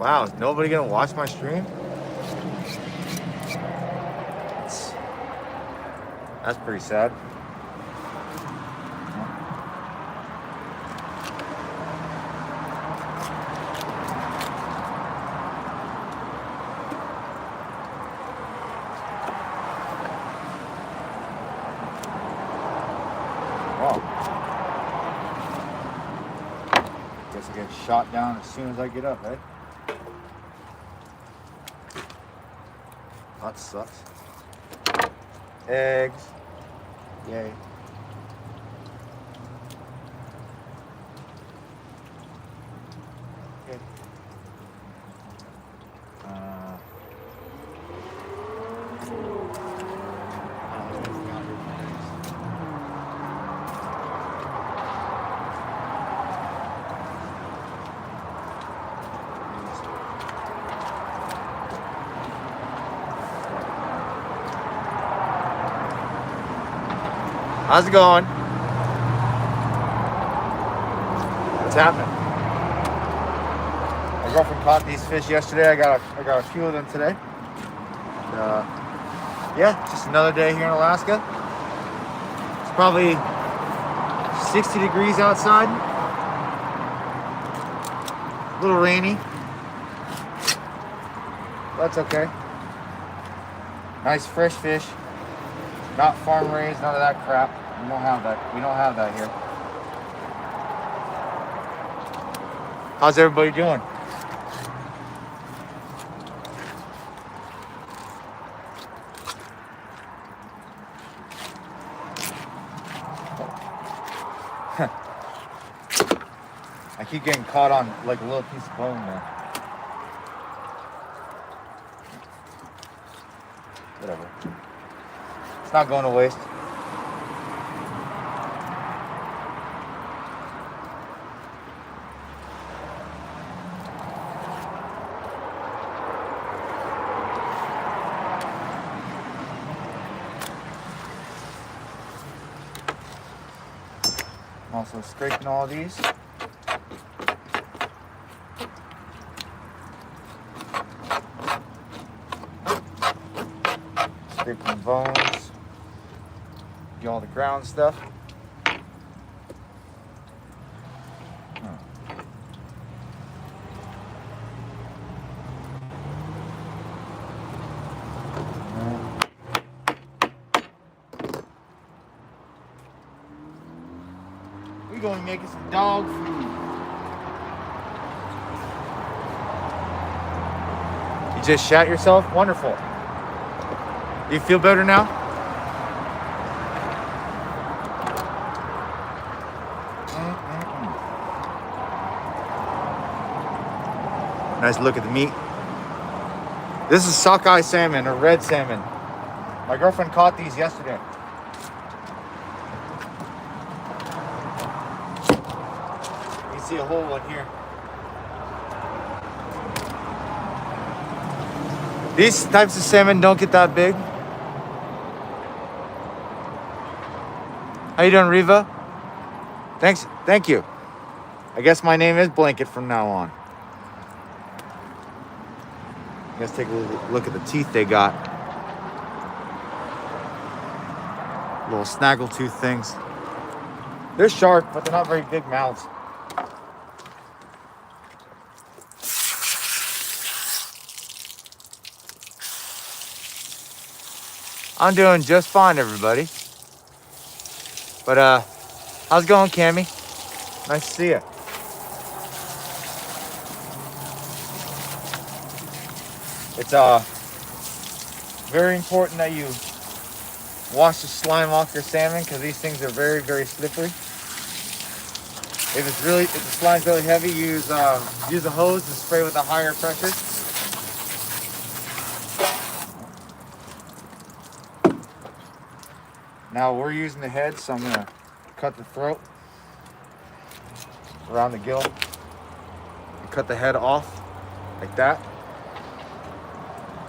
Wow, is nobody gonna watch my stream? That's pretty sad. Wow. Guess I get shot down as soon as I get up, eh? That sucks. Eggs. Yay. Okay. How's it going? What's happening? My girlfriend caught these fish yesterday. I got a few of them today. Yeah, just another day here in Alaska. It's probably 60 degrees outside. A little rainy. That's okay. Nice fresh fish. Not farm raised, none of that crap. We don't have that. We don't have that here. How's everybody doing? I keep getting caught on like a little piece of bone there. Whatever. It's not going to waste. I'm also scraping all these. Scraping bones. Do all the ground stuff. We're going to make us some dog food. You just shat yourself? Wonderful. Do you feel better now? Nice look at the meat. This is sockeye salmon or red salmon. My girlfriend caught these yesterday. You can see a whole one here. These types of salmon don't get that big. How you doing, Riva? Thanks, thank you. I guess my name is Blanket from now on. You guys take a look at the teeth they got. Little snaggletooth things. They're sharp, but they're not very big mouths. I'm doing just fine, everybody. But how's it going, Cammy? Nice to see you. It's very important that you wash the slime off your salmon because these things are very, very slippery. If the slime's really heavy, use a hose and spray with a higher pressure. Now we're using the head, so I'm gonna cut the throat around the gill and cut the head off like that.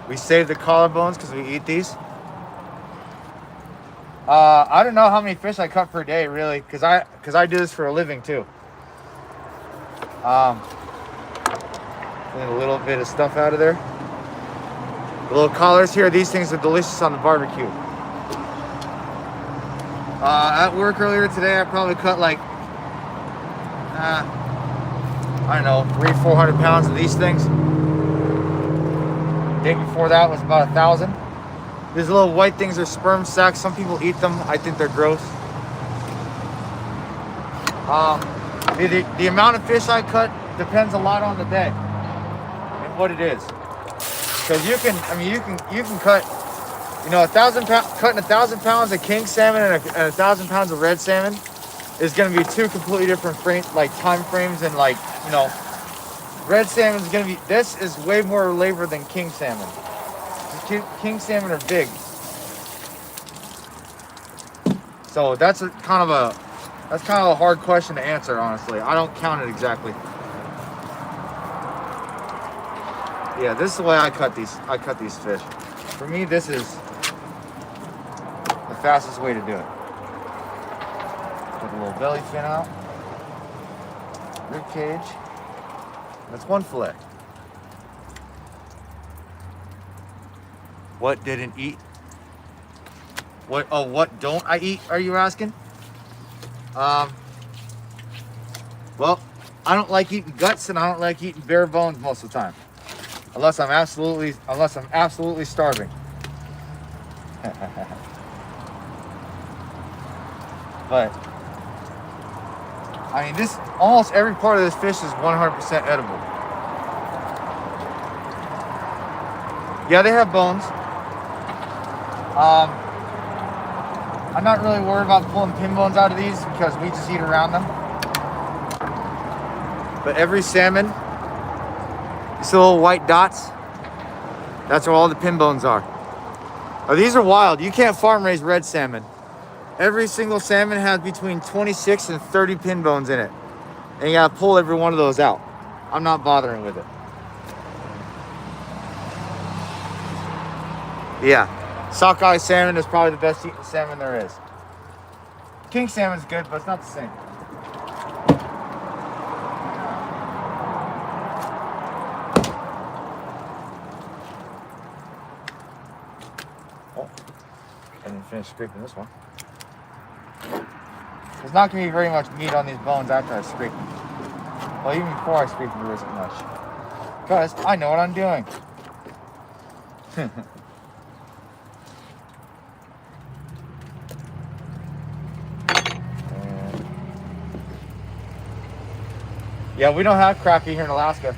We save the collarbones because we eat these. I don't know how many fish I cut per day, really, because I do this for a living too. Clean a little bit of stuff out of there. The little collars here, these things are delicious on the barbecue. At work earlier today, I probably cut like, I don't know, 300-400 pounds of these things. The day before that was about 1,000. These little white things are sperm sacs. Some people eat them. I think they're gross. The amount of fish I cut depends a lot on the day and what it is. Because you can cut, you know, cutting 1,000 pounds of king salmon and 1,000 pounds of red salmon is going to be two completely different time frames, and like, you know, red salmon is going to be, this is way more labor than king salmon. King salmon are big. So that's kind of a hard question to answer, honestly. I don't count it exactly. Yeah, this is the way I cut these fish. For me, this is the fastest way to do it. Put a little belly fin out. Rib cage. That's one fillet. What didn't eat? What don't I eat, are you asking? Well, I don't like eating guts, and I don't like eating bare bones most of the time. Unless I'm absolutely starving. But I mean, almost every part of this fish is 100% edible. Yeah, they have bones. I'm not really worried about pulling pin bones out of these because we just eat around them. But every salmon, these little white dots, that's where all the pin bones are. Oh, these are wild. You can't farm raise red salmon. Every single salmon has between 26 and 30 pin bones in it. And you gotta pull every one of those out. I'm not bothering with it. Yeah, sockeye salmon is probably the best eating salmon there is. King salmon's good, but it's not the same. Oh, I didn't finish scraping this one. There's not going to be very much meat on these bones after I scrape them. Well, even before I scrape them, there isn't much. Because I know what I'm doing. Yeah, we don't have crappie here in Alaska.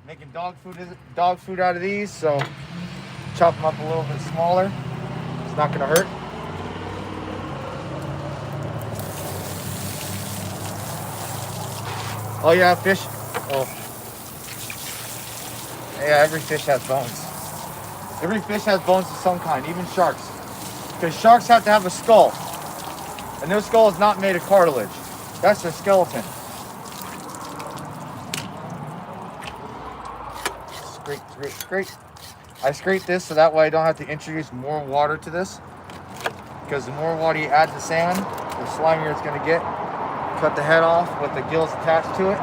Making dog food out of these, so chop them up a little bit smaller. It's not gonna hurt. Oh yeah, fish. Oh. Yeah, every fish has bones. Every fish has bones of some kind, even sharks. Because sharks have to have a skull. And their skull is not made of cartilage. That's their skeleton. Scrape. I scrape this so that way I don't have to introduce more water to this. Because the more water you add to salmon, the slimier it's going to get. Cut the head off with the gills attached to it.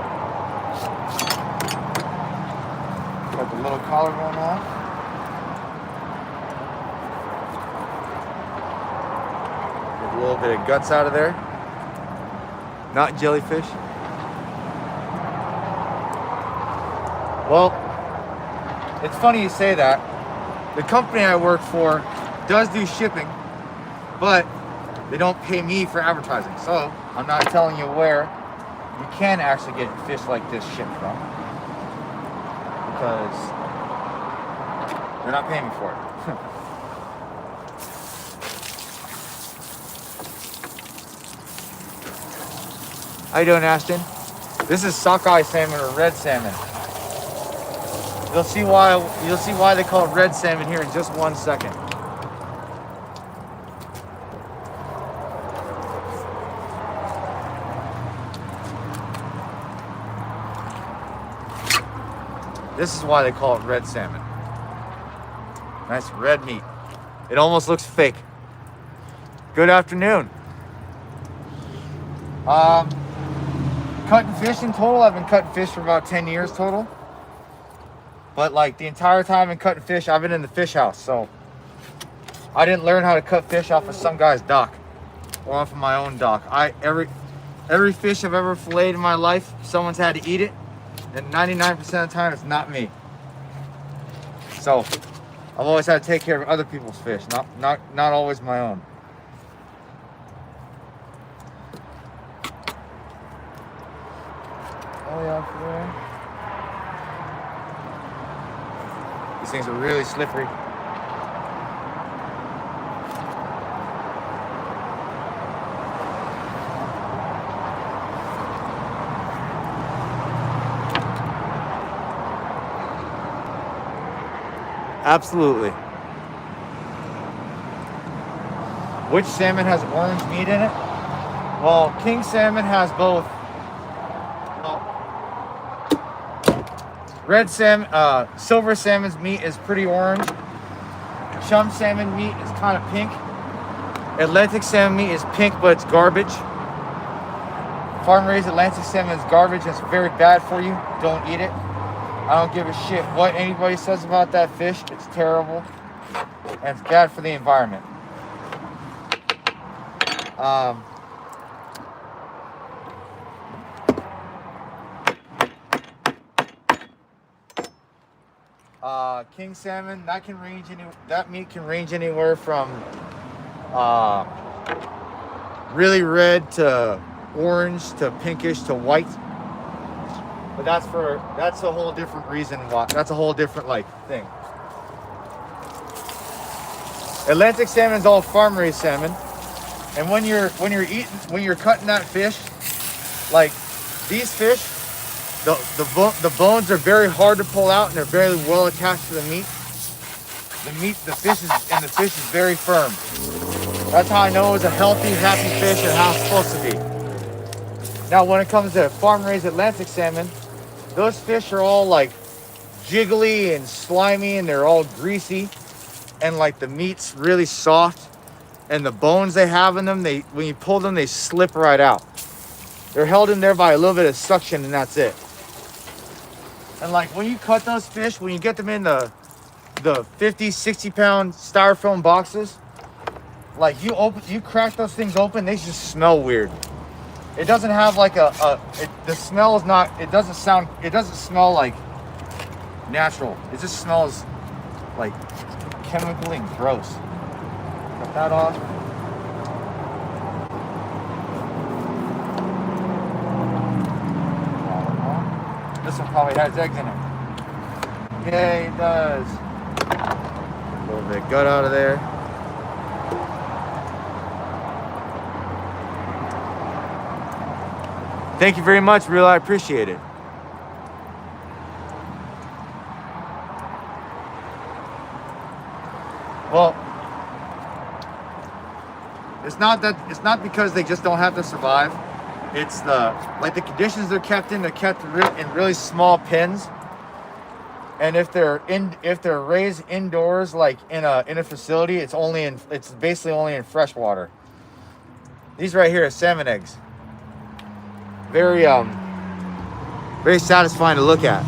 Got the little collar going on. A little bit of guts out of there. Not jellyfish. Well, it's funny you say that. The company I work for does do shipping, but they don't pay me for advertising. So I'm not telling you where you can actually get fish like this shipped from, because they're not paying me for it. How you doing, Ashton? This is sockeye salmon or red salmon. You'll see why they call it red salmon here in just 1 second. This is why they call it red salmon. Nice red meat. It almost looks fake. Good afternoon. cutting fish in total, I've been cutting fish for about 10 years total. But like the entire time I've been cutting fish, I've been in the fish house. So I didn't learn how to cut fish off of some guy's dock or off of my own dock. Every fish I've ever filleted in my life, someone's had to eat it. And 99% of the time, it's not me. So I've always had to take care of other people's fish, not always my own. Oh yeah, these things are really slippery. Absolutely. Which salmon has orange meat in it? Well, king salmon has both. Red salmon, silver salmon's meat is pretty orange. Chum salmon meat is kind of pink. Atlantic salmon meat is pink, but it's garbage. Farm-raised Atlantic salmon is garbage. It's very bad for you. Don't eat it. I don't give a shit what anybody says about that fish. It's terrible. And it's bad for the environment. King salmon, that meat can range anywhere from really red to orange to pinkish to white. But that's a whole different reason why. That's a whole different thing. Atlantic salmon is all farm-raised salmon, and when you're cutting that fish, like these fish, the bones are very hard to pull out and they're very well attached to the meat. The fish is very firm. That's how I know it's a healthy, happy fish and how it's supposed to be. Now, when it comes to farm-raised Atlantic salmon, those fish are all jiggly and slimy, and they're all greasy, and the meat's really soft, and the bones they have in them, when you pull them, they slip right out. They're held in there by a little bit of suction, and that's it. And when you cut those fish, when you get them in the 50, 60 pound styrofoam boxes, you crack those things open, they just smell weird. It doesn't have the smell is not, it doesn't smell like natural. It just smells like chemically and gross. Cut that off. This one probably has eggs in it. Yeah, it does. A little bit of gut out of there. Thank you very much, Real. I appreciate it. Well, it's not because they just don't have to survive. It's the conditions they're kept in in really small pens. And if they're raised indoors, in a facility, it's basically only in fresh water. These right here are salmon eggs. Very very satisfying to look at.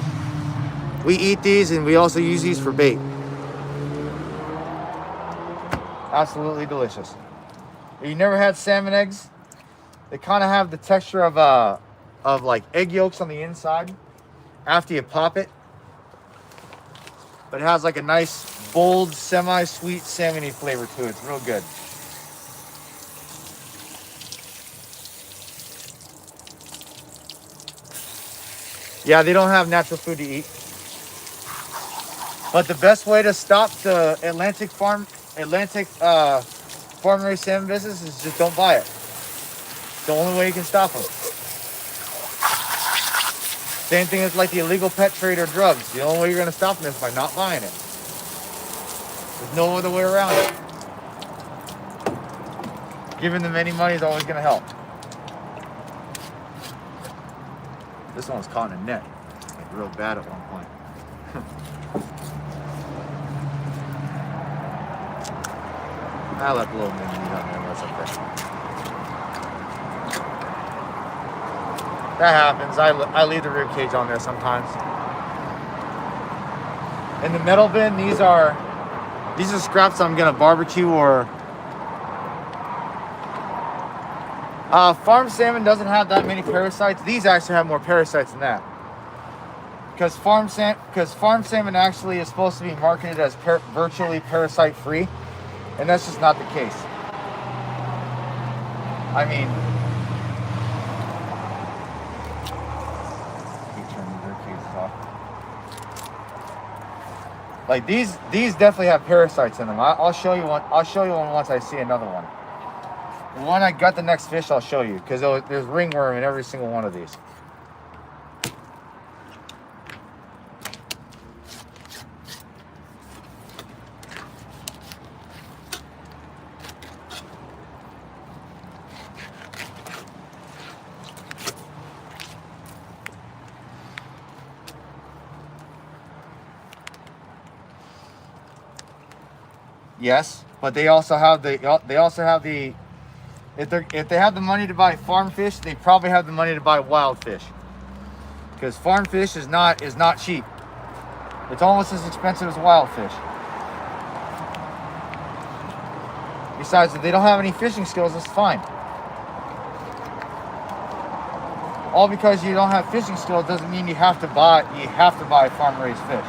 We eat these and we also use these for bait. Absolutely delicious. If you never had salmon eggs, they kind of have the texture of egg yolks on the inside after you pop it. But it has a nice, bold, semi-sweet salmon-y flavor to it. It's real good. Yeah, they don't have natural food to eat. But the best way to stop the Atlantic farm-raised salmon business is just don't buy it. It's the only way you can stop them. Same thing as the illegal pet trade or drugs. The only way you're going to stop them is by not buying it. There's no other way around it. Giving them any money is always going to help. This one was caught in a net, real bad at one point. I left a little mini meat on there, that's okay. That happens. I leave the rib cage on there sometimes. In the metal bin, these are scraps I'm gonna barbecue or. Farm salmon doesn't have that many parasites. These actually have more parasites than that. Because farm salmon actually is supposed to be marketed as virtually parasite free, and that's just not the case. I mean, turning their cases off. Like these definitely have parasites in them. I'll show you one. I'll show you one once I see another one. When I got the next fish, I'll show you because there's ringworm in every single one of these. Yes, but they also have the if they have the money to buy farm fish, they probably have the money to buy wild fish. Because farm fish is not cheap. It's almost as expensive as wild fish. Besides, if they don't have any fishing skills, it's fine. All because you don't have fishing skills doesn't mean you have to buy farm raised fish.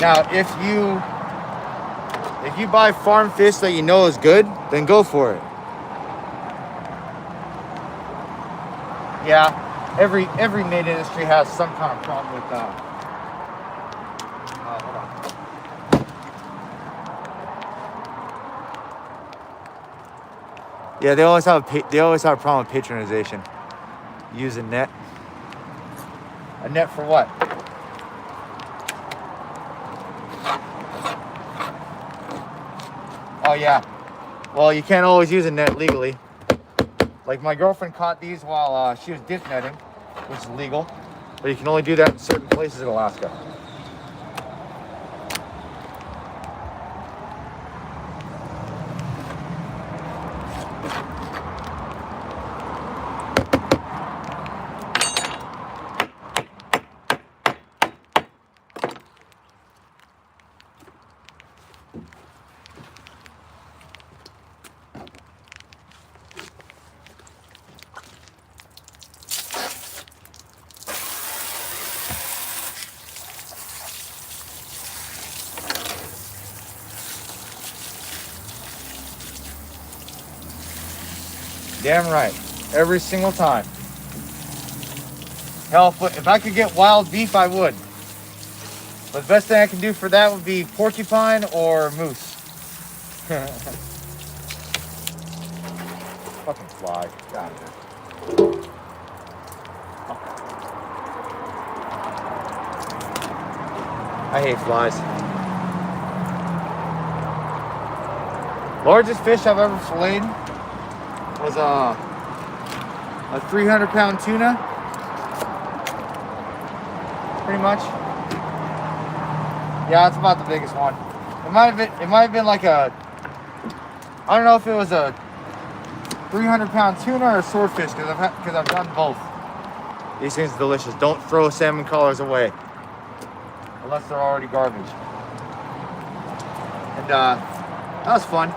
Now, if you buy farm fish that you know is good, then go for it. Yeah, every meat industry has some kind of problem with that. Hold on. Yeah, they always have a problem with patronization. Use a net. A net for what? Oh yeah. Well, you can't always use a net legally. Like my girlfriend caught these while she was dip netting, which is legal, but you can only do that in certain places in Alaska. Damn right. Every single time. Hell, if I could get wild beef, I would. But the best thing I can do for that would be porcupine or moose. Fucking fly. God. I hate flies. Largest fish I've ever filleted was a 300-pound tuna, pretty much. Yeah, that's about the biggest one. It might have been like I don't know if it was a 300-pound tuna or a swordfish because I've done both. These things are delicious. Don't throw salmon collars away unless they're already garbage. And that was fun.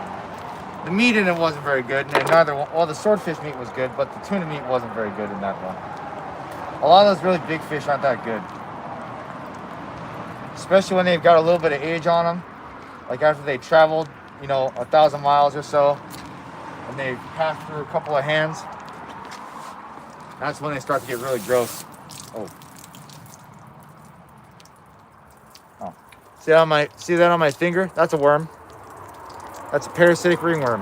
The meat in it wasn't very good, and the swordfish meat was good, but the tuna meat wasn't very good in that one. A lot of those really big fish aren't that good. Especially when they've got a little bit of age on them. Like after they traveled, 1,000 miles or so, and they've passed through a couple of hands. That's when they start to get really gross. Oh. See that on my finger? That's a worm. That's a parasitic ringworm.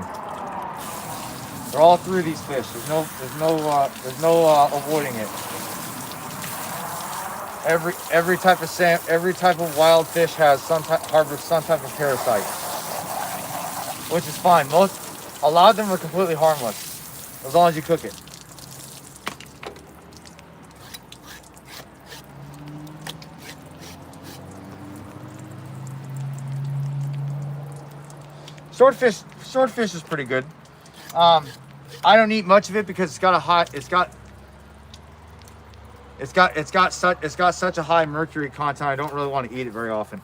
They're all through these fish. There's no avoiding it. Every type of wild fish harbors some type of parasite, which is fine. A lot of them are completely harmless as long as you cook it. Swordfish is pretty good. I don't eat much of it because it's got It's got such a high mercury content. I don't really want to eat it very often.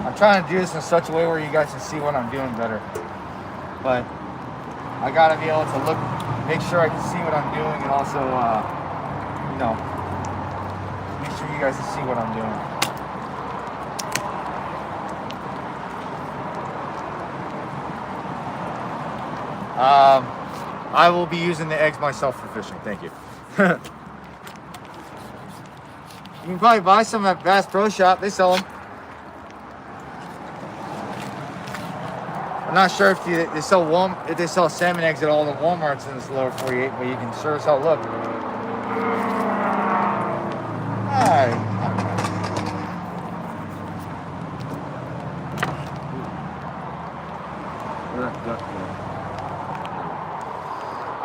I'm trying to do this in such a way where you guys can see what I'm doing better. But I gotta be able to look, make sure I can see what I'm doing, and also, you know, make sure you guys can see what I'm doing. I will be using the eggs myself for fishing. Thank you. You can probably buy some at Bass Pro Shop. They sell them. I'm not sure if they sell salmon eggs at all the Walmarts in this lower 48, but you can sure as hell look. Alright.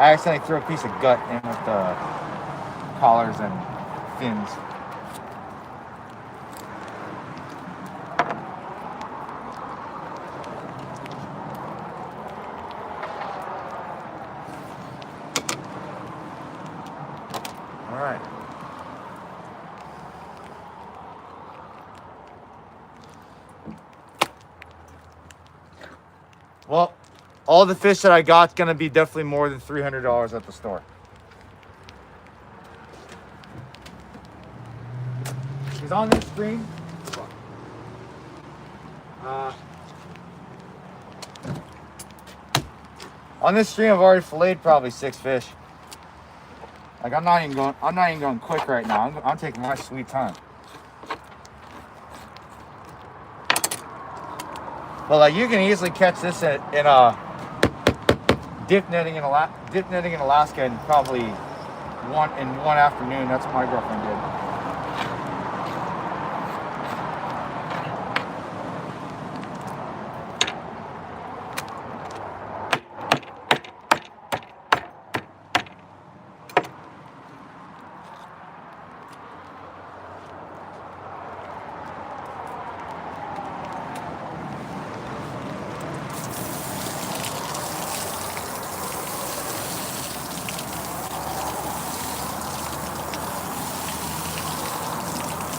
I accidentally threw a piece of gut in with the collars and fins. All right. Well, all the fish that I got is going to be definitely more than $300 at the store. Because on this stream, I've already filleted probably 6 fish. Like I'm not even going quick right now. I'm taking my sweet time. But like you can easily catch this in dip netting in Alaska in probably one afternoon. That's what my girlfriend did.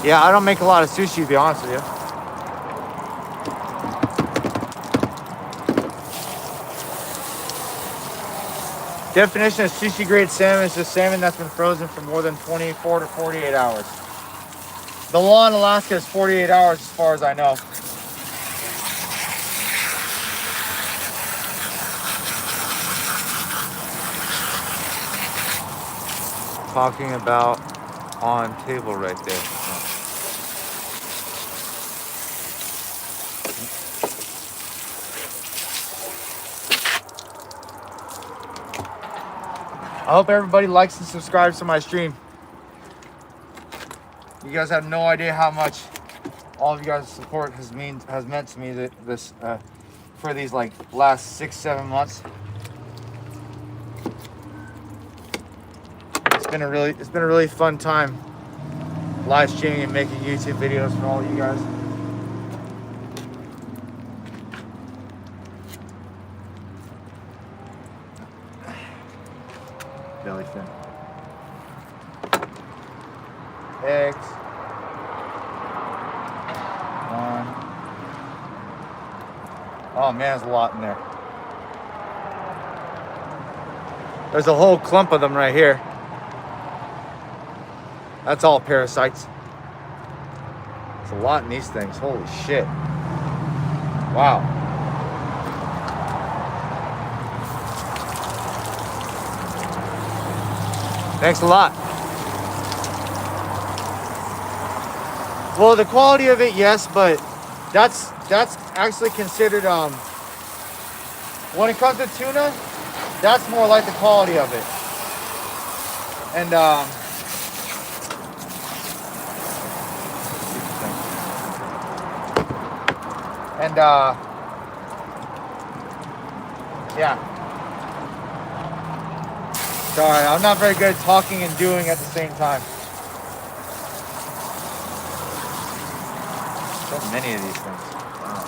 Yeah, I don't make a lot of sushi, to be honest with you. Definition of sushi grade salmon is just salmon that's been frozen for more than 24 to 48 hours. The law in Alaska is 48 hours as far as I know. Talking about on table right there. I hope everybody likes and subscribes to my stream. You guys have no idea how much all of you guys' support has meant to me for these like last 6-7 months. It's been a really fun time live streaming and making YouTube videos for all of you guys. Bellyfin. Eggs. One. Oh man, there's a lot in there. There's a whole clump of them right here. That's all parasites. There's a lot in these things. Holy shit. Wow. Thanks a lot. Well, the quality of it, yes, but that's actually considered when it comes to tuna, that's more like the quality of it. And yeah. Sorry, I'm not very good at talking and doing at the same time. So That's many of these things. Wow.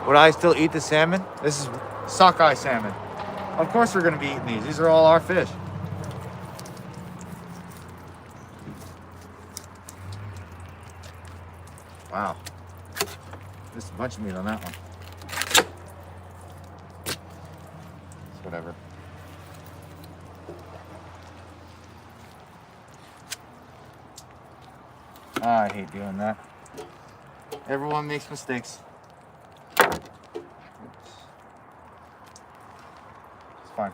Would I still eat the salmon? This is sockeye salmon. Of course we're gonna be eating these. These are all our fish. Wow. There's a bunch of meat on that one. It's whatever. I hate doing that. Everyone makes mistakes. Fine.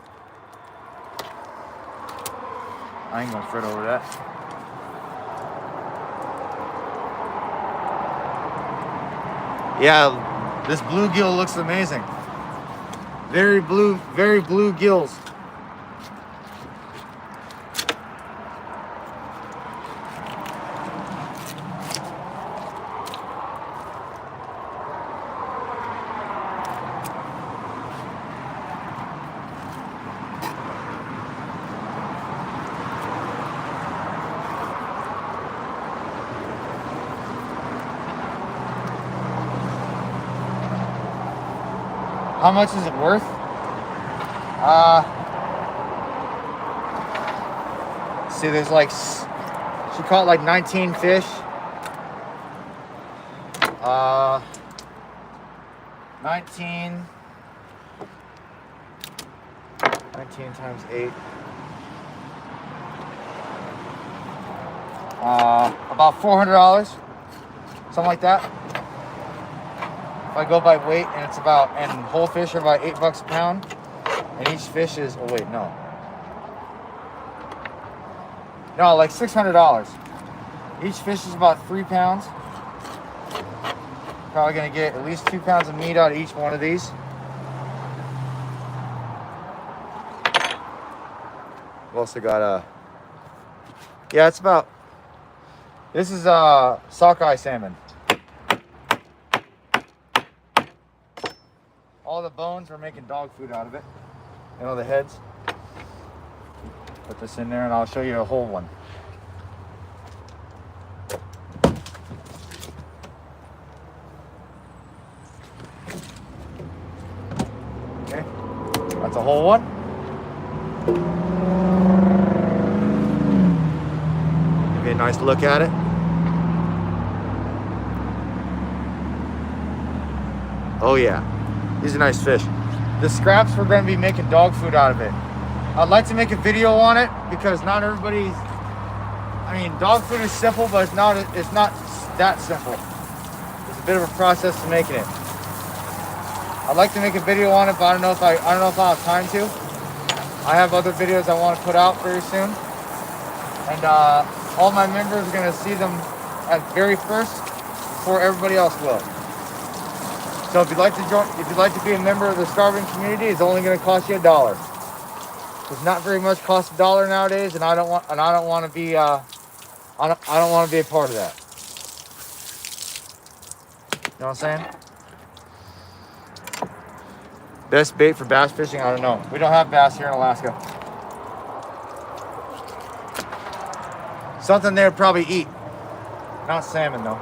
I ain't gonna fret over that. Yeah, this bluegill looks amazing. Very blue gills. How much is it worth? See, there's like, she caught like 19 fish. 19 times 8. About $400, something like that. If I go by weight, and it's about, and whole fish are about $8 a pound, and each fish is, oh wait, no, like $600. Each fish is about 3 pounds. Probably gonna get at least 2 pounds of meat out of each one of these. We've also got yeah, it's about, this is sockeye salmon. All the bones, we're making dog food out of it. You know, the heads. Put this in there and I'll show you a whole one. Okay, that's a whole one. Give you a nice look at it. Oh yeah. These are nice fish. The scraps, we're going to be making dog food out of it. I'd like to make a video on it because not everybody's, I mean, dog food is simple, but it's not that simple. It's a bit of a process to making it. I'd like to make a video on it, but I don't know if I'll have time to. I have other videos I want to put out very soon. And all my members are going to see them at very first before everybody else will. So if you'd like to join, if you'd like to be a member of the Starvin community, it's only going to cost you $1. It's not very much cost $1 nowadays, and I don't want to be I don't want to be a part of that. You know what I'm saying? Best bait for bass fishing? I don't know. We don't have bass here in Alaska. Something they would probably eat. Not salmon though.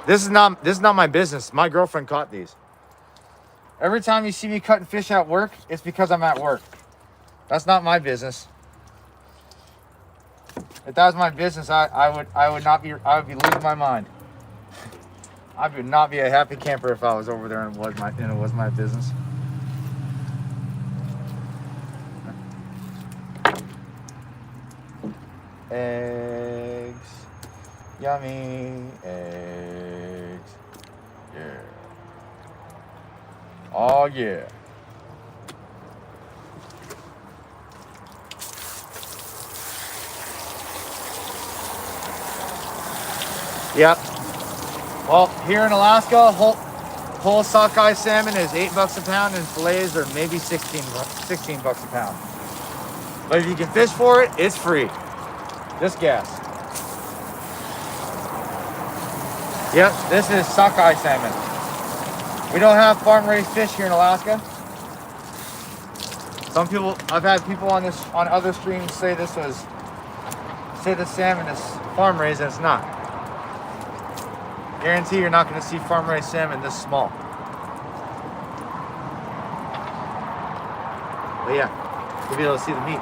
This is not my business. My girlfriend caught these. Every time you see me cutting fish at work, it's because I'm at work. That's not my business. If that was my business, I would be losing my mind. I would not be a happy camper if I was over there and it was my business. Eggs, yummy eggs. Yeah. Oh yeah. Yep. Well, here in Alaska, whole sockeye salmon is $8 a pound, and fillets are maybe $16 a pound. But if you can fish for it, it's free. This gas. Yep, this is sockeye salmon. We don't have farm-raised fish here in Alaska. Some people, I've had people on other streams say the salmon is farm-raised, and it's not. Guarantee you're not going to see farm-raised salmon this small. But yeah, you'll be able to see the meat.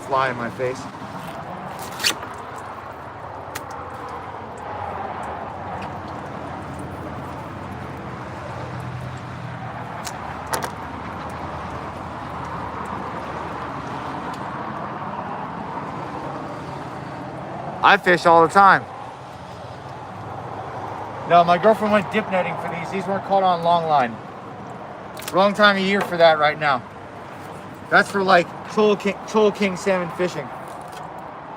Fly in my face. I fish all the time. No, my girlfriend went dip netting for these. These weren't caught on long line. Wrong time of year for that right now. That's for like Troll King salmon fishing,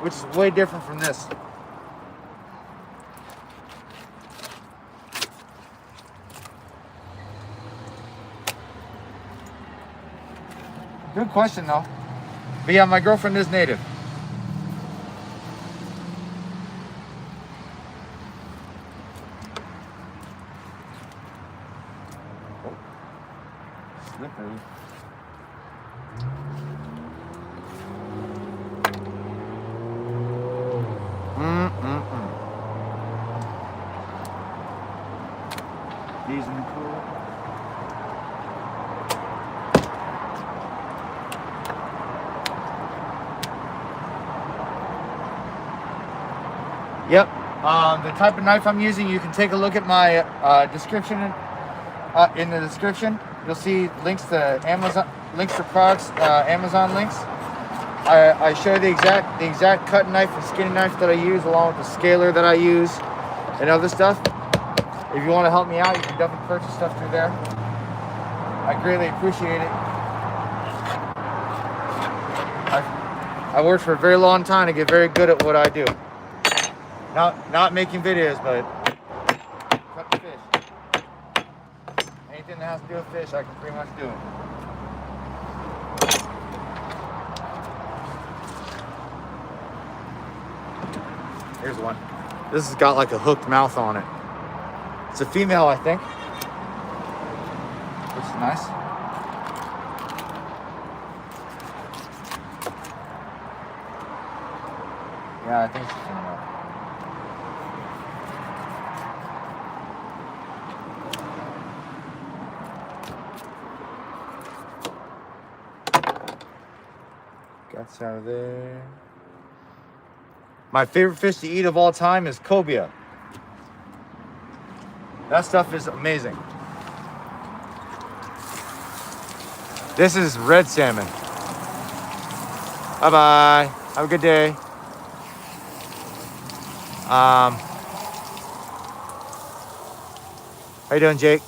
which is way different from this. Good question though. But yeah, my girlfriend is native. Slippery. These in the pool. Yep. The type of knife I'm using, you can take a look at my description. In the description, you'll see links to Amazon, links to products, Amazon links. I show the exact cutting knife and skinning knife that I use, along with the scaler that I use, and other stuff. If you want to help me out, you can definitely purchase stuff through there. I greatly appreciate it. I worked for a very long time to get very good at what I do. Not making videos, but cutting fish. Anything that has to do with fish, I can pretty much do it. Here's one. This has got like a hooked mouth on it. It's a female, I think. Which is nice. Yeah, I think it's a female. Guts out of there. My favorite fish to eat of all time is cobia. That stuff is amazing. This is red salmon. Bye-bye. Have a good day. How you doing, Jake?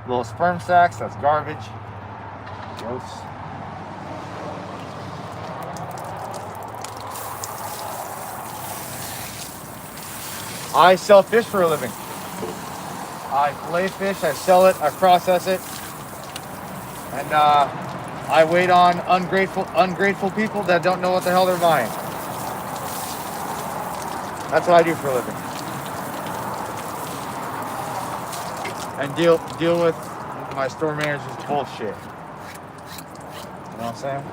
Little sperm sacks, that's garbage. Gross. I sell fish for a living. I fillet fish, I sell it, I process it, and I wait on ungrateful people that don't know what the hell they're buying. That's what I do for a living. And deal with my store manager's bullshit. You know what I'm saying?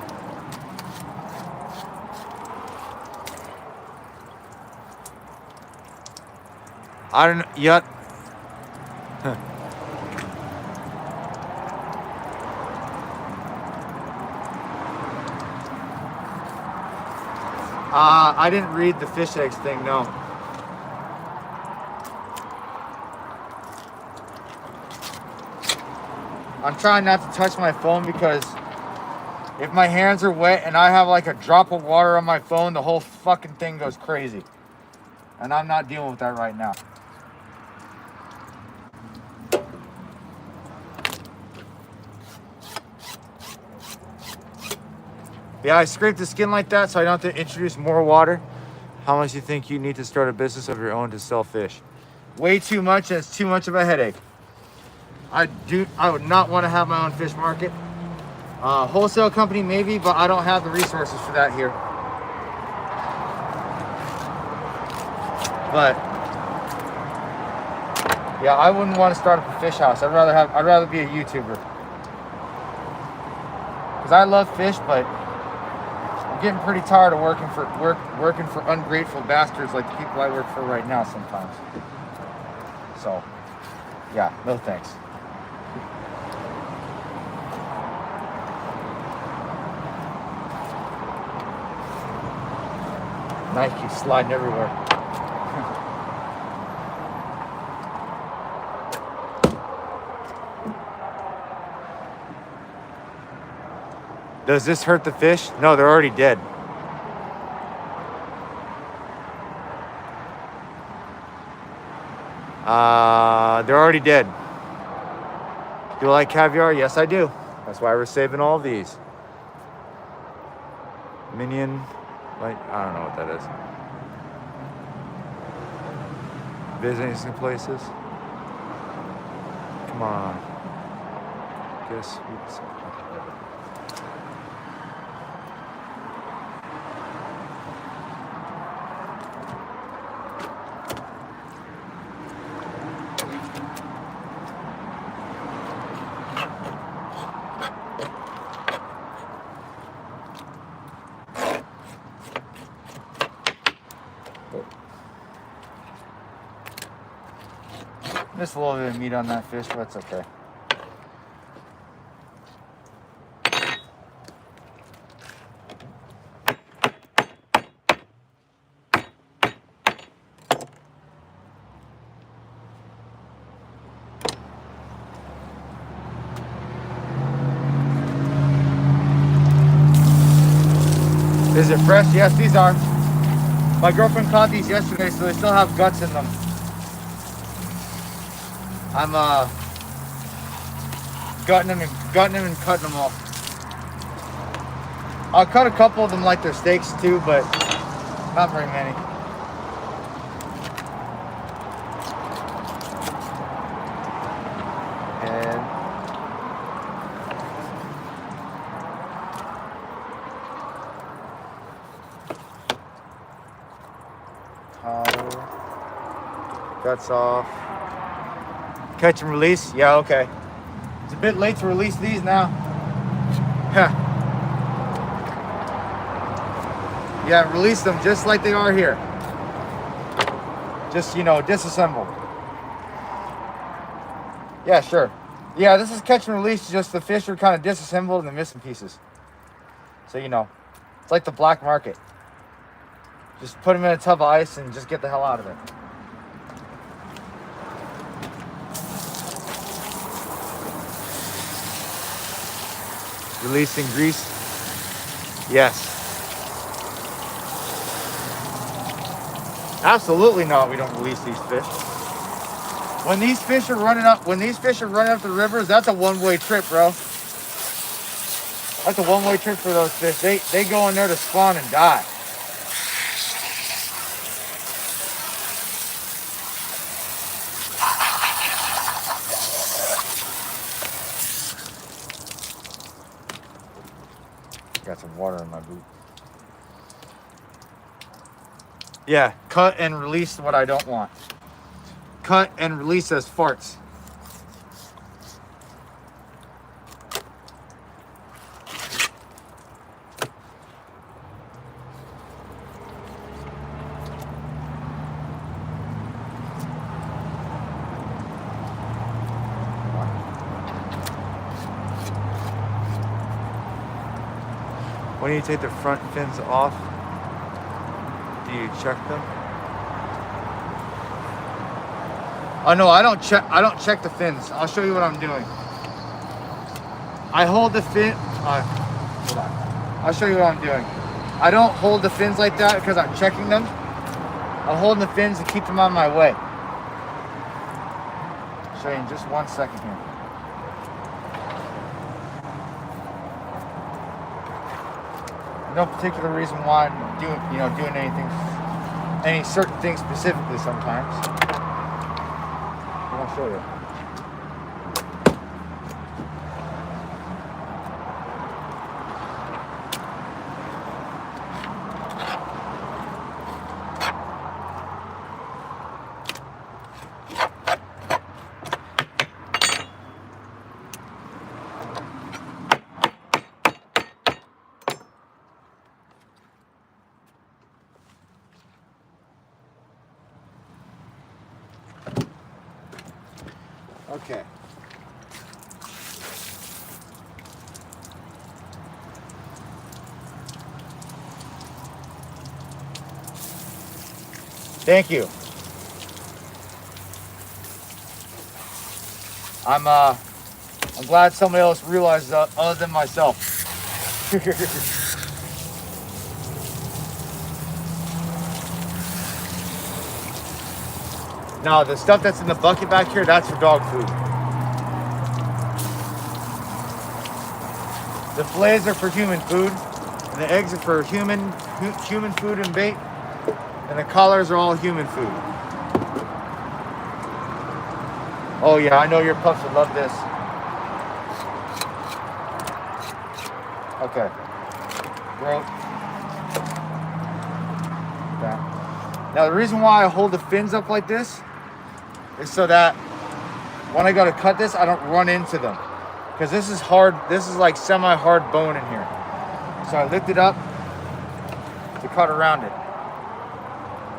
I don't know yet. I didn't read the fish eggs thing, no. I'm trying not to touch my phone because if my hands are wet and I have like a drop of water on my phone, the whole fucking thing goes crazy. And I'm not dealing with that right now. Yeah, I scraped the skin like that so I don't have to introduce more water. How much do you think you need to start a business of your own to sell fish? Way too much, and it's too much of a headache. I would not want to have my own fish market. Wholesale company maybe, but I don't have the resources for that here. But yeah, I wouldn't want to start up a fish house. I'd rather be a YouTuber. Because I love fish, but I'm getting pretty tired of working for ungrateful bastards like the people I work for right now sometimes. So yeah, no thanks. Knife keeps sliding everywhere. Does this hurt the fish? No, they're already dead. They're already dead. Do you like caviar? Yes, I do. That's why we're saving all of these. Minion, like, I don't know what that is. Visiting some places. Come on. Guess oops. Just a little bit of meat on that fish, but that's okay. Is it fresh? Yes, these are. My girlfriend caught these yesterday, so they still have guts in them. I'm gutting them and cutting them off. I'll cut a couple of them like they're steaks too, but not very many. And guts off. Catch and release? Yeah, okay. It's a bit late to release these now. Yeah, release them just like they are here. Just, you know, disassembled. Yeah, sure. Yeah, this is catch and release, just the fish are kind of disassembled and they're missing pieces. So, you know, it's like the black market. Just put them in a tub of ice and just get the hell out of it. Releasing grease? Yes. Absolutely not, we don't release these fish. When these fish are running up the rivers, that's a one-way trip, bro. That's a one-way trip for those fish. They go in there to spawn and die. Got some water in my boot. Yeah, cut and release what I don't want. Cut and release as farts. When you take the front fins off, do you check them? Oh no, I don't check the fins. I'll show you what I'm doing. I hold the fin. Hold on. I'll show you what I'm doing. I don't hold the fins like that because I'm checking them. I'm holding the fins to keep them on my way. I'll show you in just 1 second here. No particular reason why I'm doing anything, any certain things specifically sometimes. But I'll show you. Okay. Thank you. I'm glad somebody else realized that other than myself. Now, the stuff that's in the bucket back here, that's for dog food. The fillets are for human food, and the eggs are for human food and bait, and the collars are all human food. Oh yeah, I know your pups would love this. Okay. Throat. That. Now the reason why I hold the fins up like this is so that when I go to cut this, I don't run into them. Because this is hard, this is like semi-hard bone in here. So I lift it up to cut around it.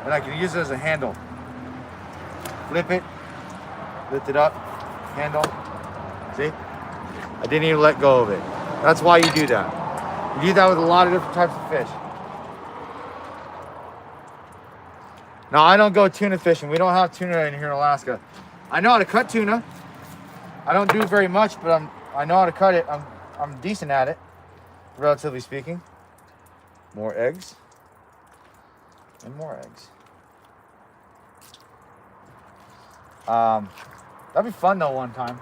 And I can use it as a handle. Flip it, lift it up, handle. See? I didn't even let go of it. That's why you do that. You do that with a lot of different types of fish. Now, I don't go tuna fishing. We don't have tuna in here in Alaska. I know how to cut tuna. I don't do very much, but I know how to cut it. I'm decent at it, relatively speaking. More eggs. And more eggs. That'd be fun though one time.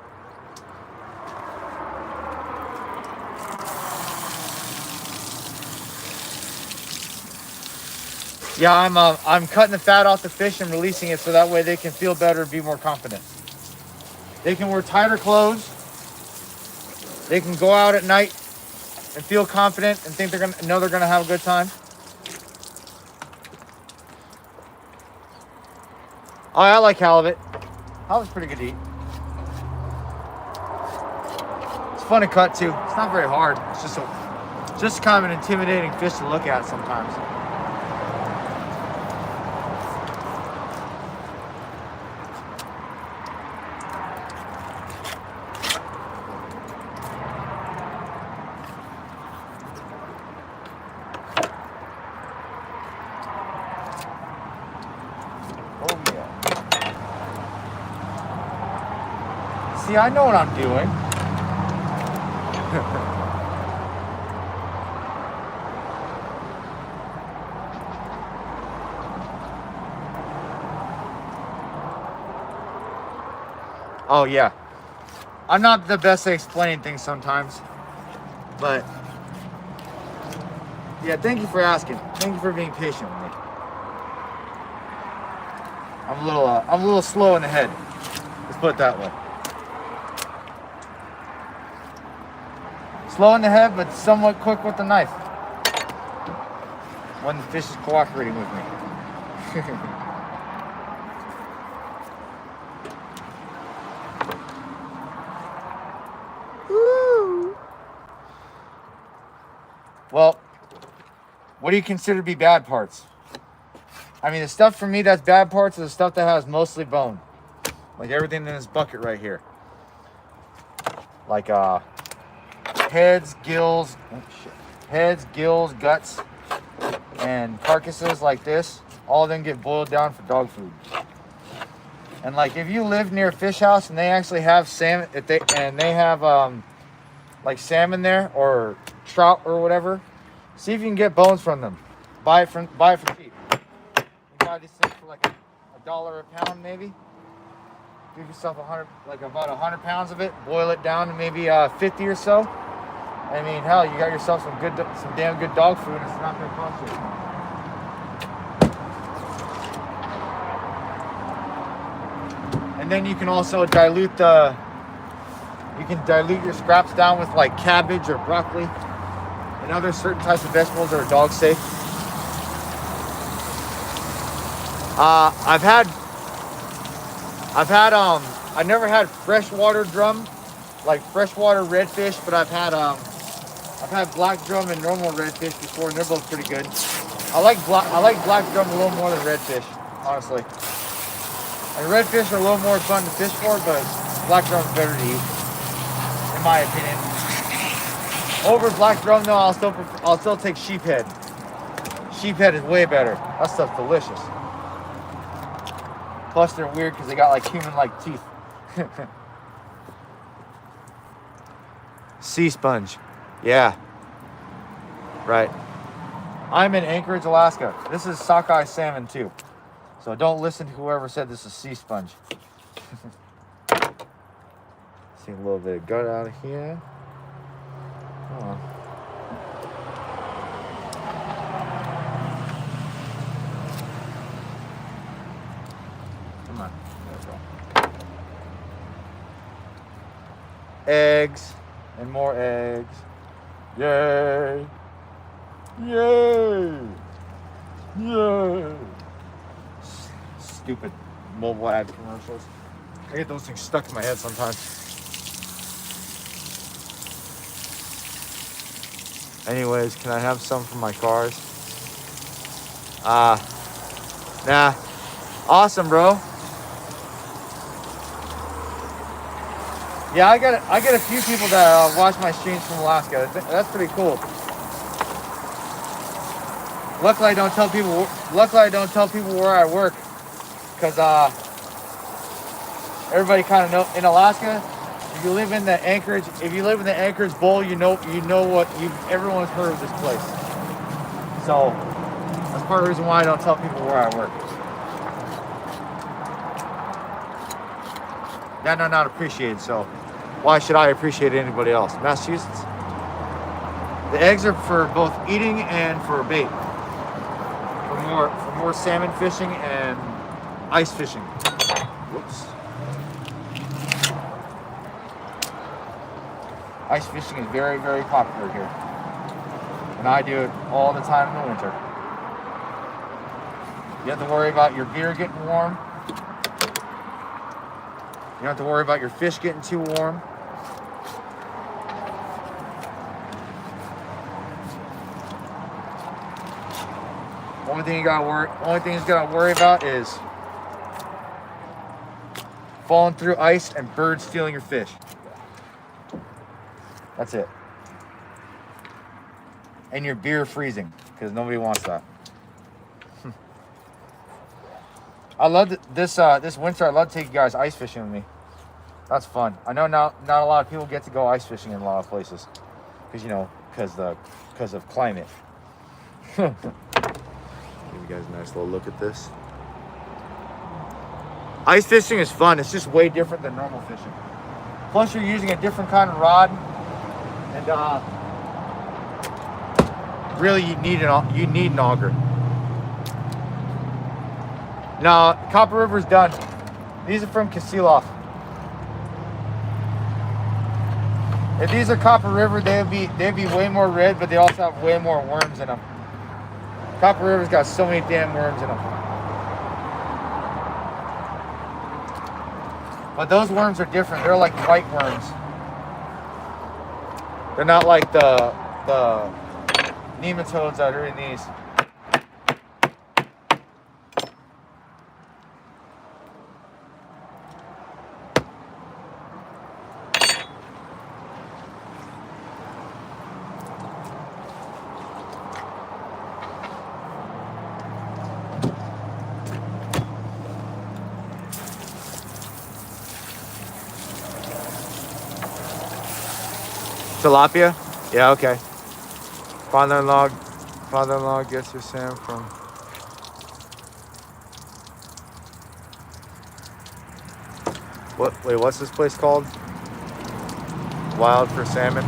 Yeah, I'm cutting the fat off the fish and releasing it so that way they can feel better and be more confident. They can wear tighter clothes. They can go out at night and feel confident and think they're gonna have a good time. Oh, I like halibut. Halibut's pretty good to eat. It's fun to cut too. It's not very hard. It's just kind of an intimidating fish to look at sometimes. See, I know what I'm doing. Oh, yeah. I'm not the best at explaining things sometimes, but yeah, thank you for asking. Thank you for being patient with me. I'm a little slow in the head. Let's put it that way. Slow in the head, but somewhat quick with the knife. When the fish is cooperating with me. Woo. Well, what do you consider to be bad parts? I mean, the stuff for me that's bad parts is the stuff that has mostly bone. Like everything in this bucket right here. Like, heads, gills, guts, and carcasses like this. All of them get boiled down for dog food. And like if you live near a fish house and they actually have salmon, they have like salmon there or trout or whatever, see if you can get bones from them. Buy it for cheap. You buy these things $1 a pound maybe. Give yourself about 100 pounds of it. Boil it down to maybe 50 or so. I mean, hell, you got yourself some damn good dog food. It's not gonna cost you. And then you can also dilute your scraps down with like cabbage or broccoli and other certain types of vegetables that are dog safe. I've never had freshwater drum, like freshwater redfish, but I've had black drum and normal redfish before, and they're both pretty good. I like black drum a little more than redfish, honestly. And redfish are a little more fun to fish for, but black drum's better to eat, in my opinion. Over black drum though, I'll still take sheephead. Sheephead is way better. That stuff's delicious. Plus they're weird because they got like human-like teeth. Sea sponge. Yeah. Right. I'm in Anchorage, Alaska. This is sockeye salmon too. So don't listen to whoever said this is sea sponge. See a little bit of gut out of here. Come on. Come on. There we go. Eggs and more eggs. Yay! Yay! Yay! Stupid mobile ad commercials. I get those things stuck in my head sometimes. Anyways, can I have some for my cars? Nah. Awesome, bro. Yeah, I get a few people that watch my streams from Alaska. That's pretty cool. Luckily, I don't tell people where I work, because everybody kind of know in Alaska. If you live in the Anchorage Bowl, you know what everyone's heard of this place. So that's part of the reason why I don't tell people where I work. That I'm not appreciated, so why should I appreciate anybody else? Massachusetts. The eggs are for both eating and for bait. For more salmon fishing and ice fishing. Whoops. Ice fishing is very, very popular here. And I do it all the time in the winter. You have to worry about your gear getting warm. You don't have to worry about your fish getting too warm. Only thing you gotta worry about is falling through ice and birds stealing your fish. That's it. And your beer freezing, because nobody wants that. I love this winter. I love to take you guys ice fishing with me. That's fun. I know not a lot of people get to go ice fishing in a lot of places, because of climate. Give you guys a nice little look at this. Ice fishing is fun. It's just way different than normal fishing. Plus, you're using a different kind of rod, and really you need an auger. Now, Copper River's done. These are from Kasilof. If these are Copper River, they'd be way more red, but they also have way more worms in them. Copper River's got so many damn worms in them. But those worms are different. They're like white worms. They're not like the nematodes that are in these. Tilapia? Yeah, okay. Father-in-law gets her salmon from Wait, what's this place called? Wild for Salmon.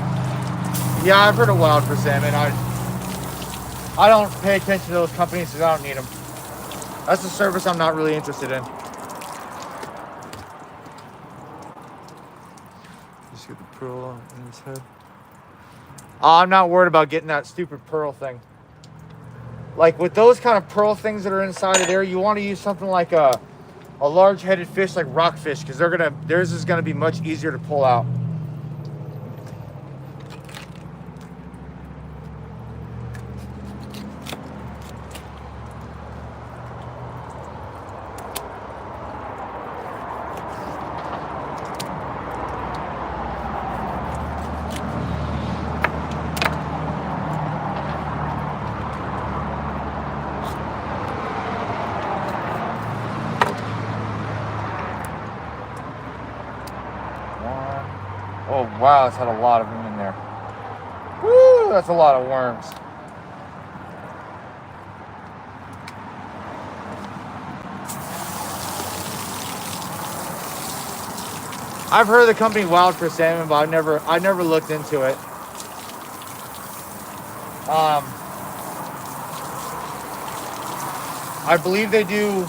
Yeah, I've heard of Wild for Salmon. I don't pay attention to those companies because I don't need them. That's a service I'm not really interested in. Just get the pearl in his head. I'm not worried about getting that stupid pearl thing. Like with those kind of pearl things that are inside of there, you want to use something like a large-headed fish like rockfish, because theirs is gonna be much easier to pull out. Oh wow, it's had a lot of them in there. Woo, that's a lot of worms. I've heard of the company Wild for Salmon, but I never looked into it. I believe they do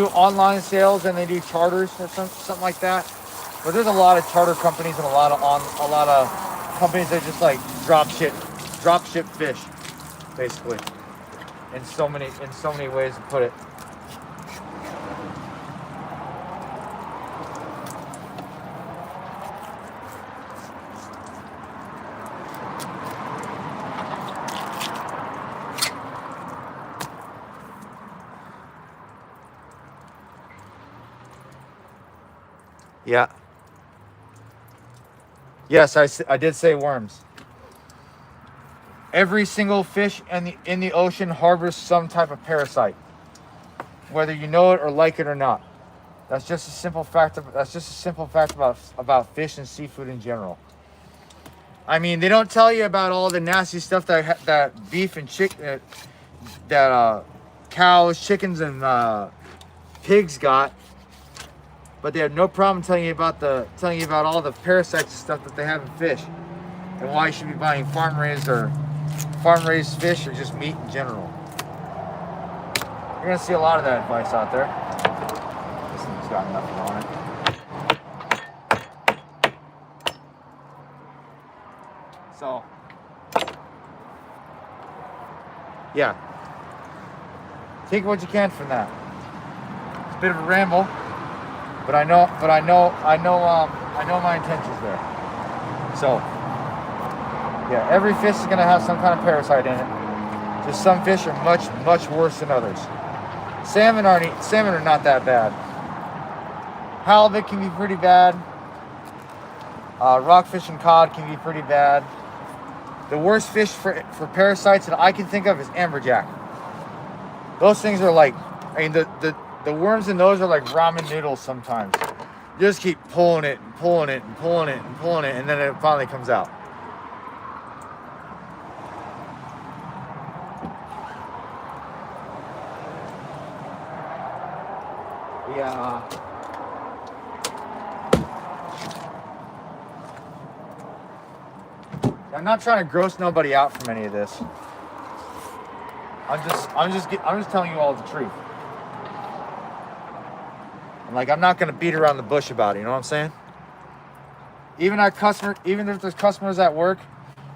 online sales and they do charters or something like that. But there's a lot of charter companies and a lot of companies that just like drop ship fish, basically. In so many ways to put it. Yeah. Yes, I did say worms. Every single fish in the ocean harbors some type of parasite, whether you know it or like it or not. That's just a simple fact. About fish and seafood in general. I mean, they don't tell you about all the nasty stuff that beef and chicken, that cows, chickens, and pigs got. But they have no problem telling you about all the parasites and stuff that they have in fish, and why you should be buying farm raised fish or just meat in general. You're gonna see a lot of that advice out there. This thing's got nothing on it. So, yeah, take what you can from that. It's a bit of a ramble. But I know my intentions there. So, yeah, every fish is gonna have some kind of parasite in it. Just some fish are much worse than others. Salmon are not that bad. Halibut can be pretty bad. Rockfish and cod can be pretty bad. The worst fish for parasites that I can think of is amberjack. Those things are like, I mean, the worms in those are like ramen noodles sometimes. You just keep pulling it and pulling it and pulling it and pulling it, and then it finally comes out. Yeah. I'm not trying to gross nobody out from any of this. I'm just telling you all the truth. Like, I'm not gonna beat around the bush about it, you know what I'm saying? Even if there's customers at work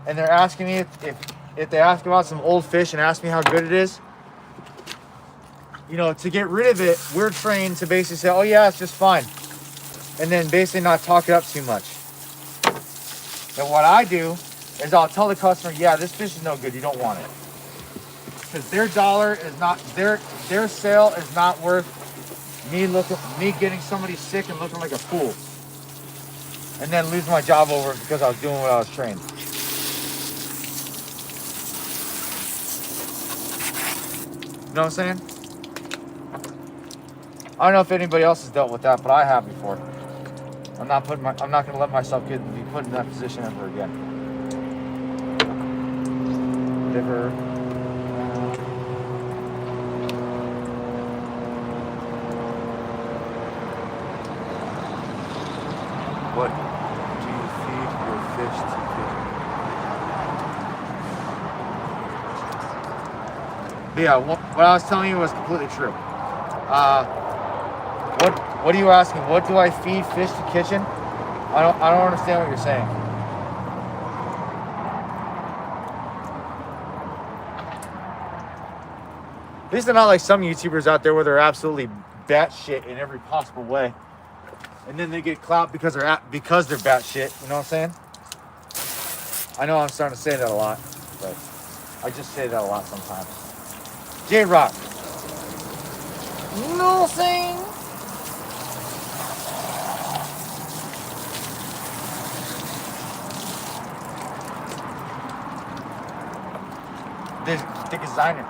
and they're asking me if they ask about some old fish and ask me how good it is, you know, to get rid of it, we're trained to basically say, oh yeah, it's just fine. And then basically not talk it up too much. And what I do is I'll tell the customer, yeah, this fish is no good, you don't want it. Because their dollar is not, their sale is not worth me getting somebody sick and looking like a fool, and then losing my job over it because I was doing what I was trained. You know what I'm saying? I don't know if anybody else has dealt with that, but I have before. I'm not going to let myself be put in that position ever again. Never. What do you feed your fish to feed? But yeah, what I was telling you was completely true. What are you asking? What do I feed fish to kitchen? I don't understand what you're saying. At least they're not like some YouTubers out there where they're absolutely batshit in every possible way, and then they get clout because they're batshit. You know what I'm saying? I know I'm starting to say that a lot, but I just say that a lot sometimes. J-Rock. Nothing. The designer.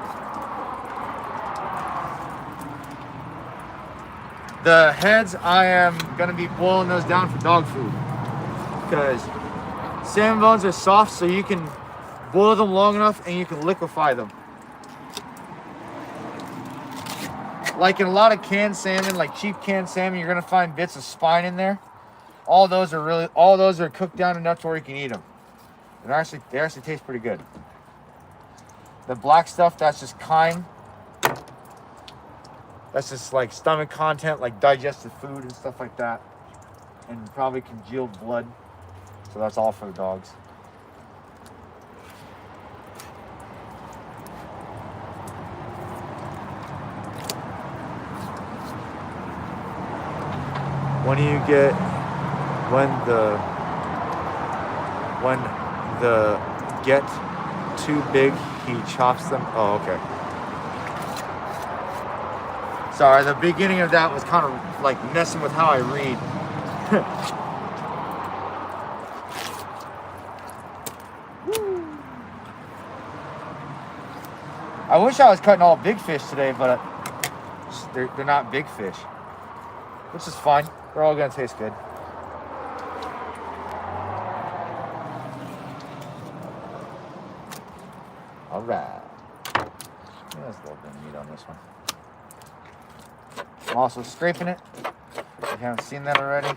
The heads, I am gonna be boiling those down for dog food because salmon bones are soft, so you can boil them long enough and you can liquefy them. Like in a lot of canned salmon, like cheap canned salmon, you're gonna find bits of spine in there. All those are cooked down enough to where you can eat them. And they actually taste pretty good. The black stuff, that's just chyme. That's just like stomach content, like digested food and stuff like that. And probably congealed blood. So that's all for the dogs. When the get too big, he chops them. Oh, okay. Sorry, the beginning of that was kind of like messing with how I read. I wish I was cutting all big fish today, but they're not big fish, which is fine. They're all gonna taste good. All right. There's a little bit of meat on this one. I'm also scraping it. If you haven't seen that already.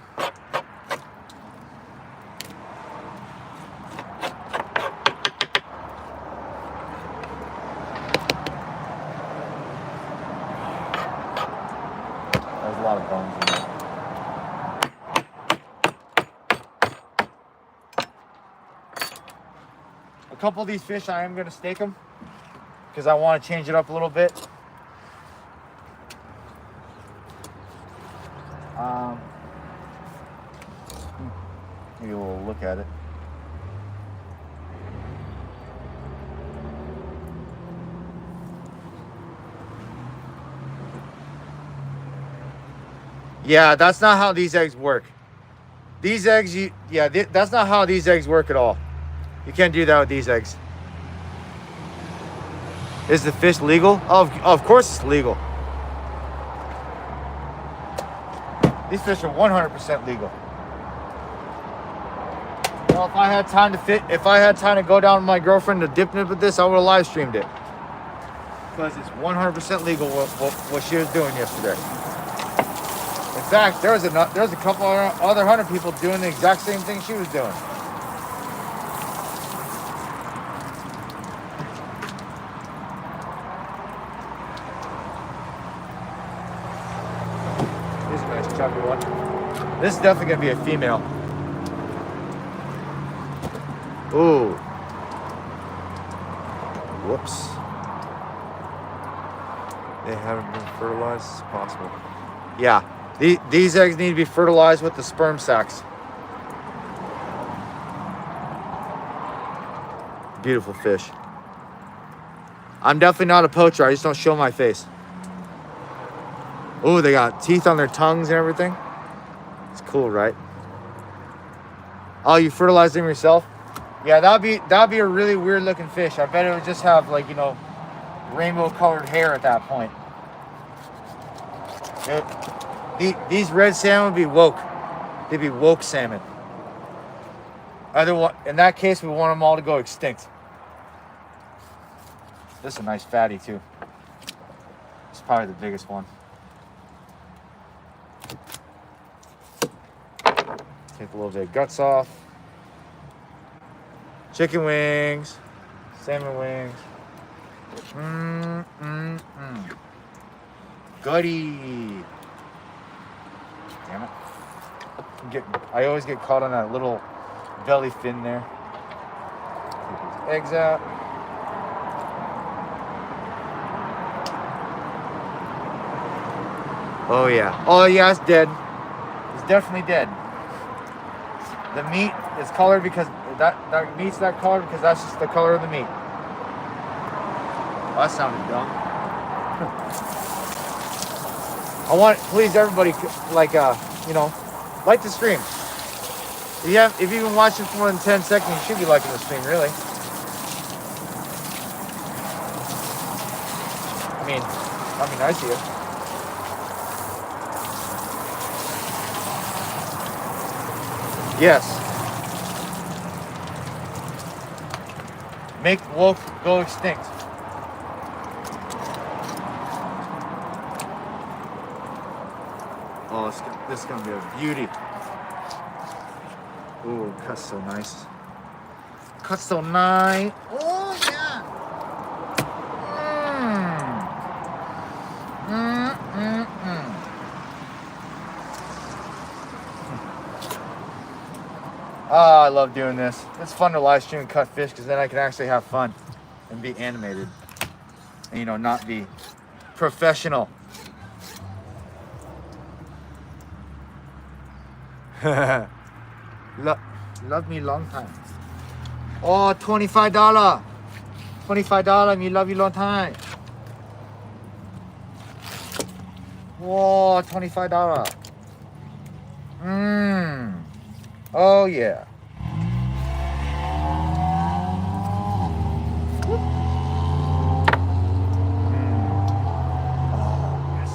There's a lot of bones in there. A couple of these fish, I am going to steak them because I want to change it up a little bit. Maybe we'll look at it. Yeah, that's not how these eggs work. These eggs, that's not how these eggs work at all. You can't do that with these eggs. Is the fish legal? Of course it's legal. These fish are 100% legal. Well, if I had time to go down with my girlfriend to dip nip with this, I would have live streamed it. Because it's 100% legal what she was doing yesterday. In fact, there was a couple other hunter people doing the exact same thing she was doing. Here's a nice chubby one. This is definitely gonna be a female. Ooh. Whoops. They haven't been fertilized as possible. Yeah. These eggs need to be fertilized with the sperm sacs. Beautiful fish. I'm definitely not a poacher. I just don't show my face. Oh, they got teeth on their tongues and everything. It's cool, right? Oh, you fertilize them yourself? Yeah, that'd be a really weird looking fish. I bet it would just have like, rainbow colored hair at that point. These red salmon would be woke. They'd be woke salmon. Otherwise, in that case, we want them all to go extinct. This is a nice fatty too. It's probably the biggest one. Take a little bit of guts off. Chicken wings, salmon wings. Gutty. Damn it. I always get caught on that little belly fin there. Take these eggs out. Oh yeah. Oh yeah, it's dead. It's definitely dead. The meat is colored because that meat's that color because that's just the color of the meat. Oh, that sounded dumb. I want, please, everybody, like, you know, like the stream. If you've been watching for more than 10 seconds, you should be liking the stream, really. I mean, I see it. Yes. Make wolf go extinct. Oh, this is gonna be a beauty. Ooh, cuts so nice. Cuts so nice. Oh yeah. Oh, I love doing this. It's fun to live stream and cut fish because then I can actually have fun and be animated. And, you know, not be professional. Love me long time. Oh, $25. $25, me love you long time. Whoa, $25. Oh yeah. Oh yes.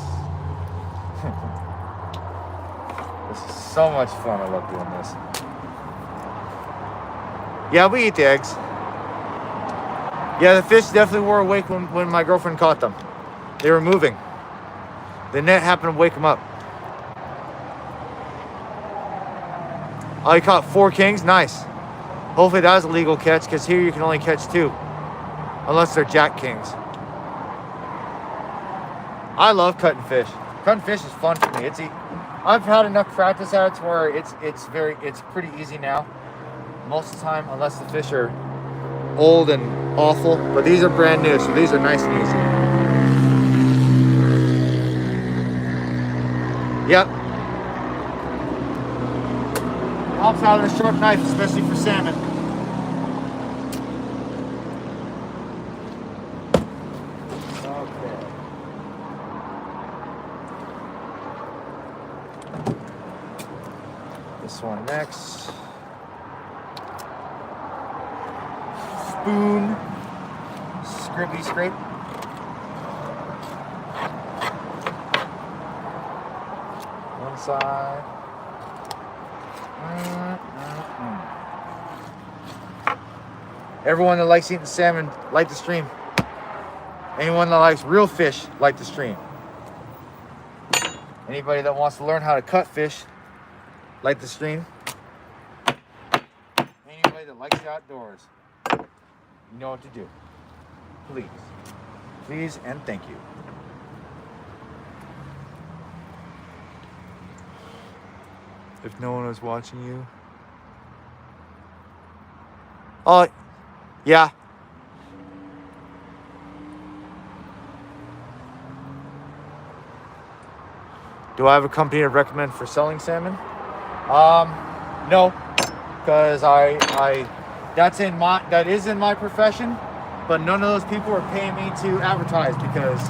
This is so much fun. I love doing this. Yeah, we eat the eggs. Yeah, the fish definitely were awake when my girlfriend caught them. They were moving. The net happened to wake them up. Oh, you caught 4 kings? Nice. Hopefully that was a legal catch, because here you can only catch 2. Unless they're jack kings. I love cutting fish. Cutting fish is fun for me. I've had enough practice at it to where it's pretty easy now. Most of the time, unless the fish are old and awful. But these are brand new, so these are nice and easy. Yep. Helps out with a short knife, especially for salmon. Okay. This one next. Spoon. Scrappy scrape. One side. Everyone that likes eating salmon, like the stream. Anyone that likes real fish, like the stream. Anybody that wants to learn how to cut fish, like the stream. Anybody that likes the outdoors, you know what to do. Please. Please and thank you. If no one was watching you. Oh, yeah. Do I have a company to recommend for selling salmon? No, because that is in my profession, but none of those people are paying me to advertise because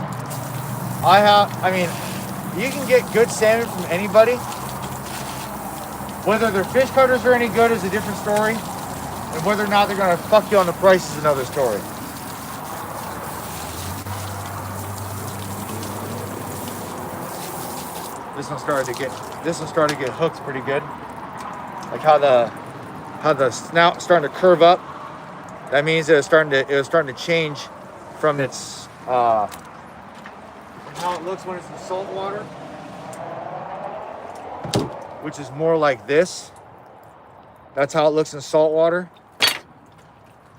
you can get good salmon from anybody. Whether their fish cutters are any good is a different story. And whether or not they're going to fuck you on the price is another story. This one started to get hooked pretty good. Like how the snout starting to curve up. That means it was starting to change from its how it looks when it's in salt water, which is more like this. That's how it looks in salt water.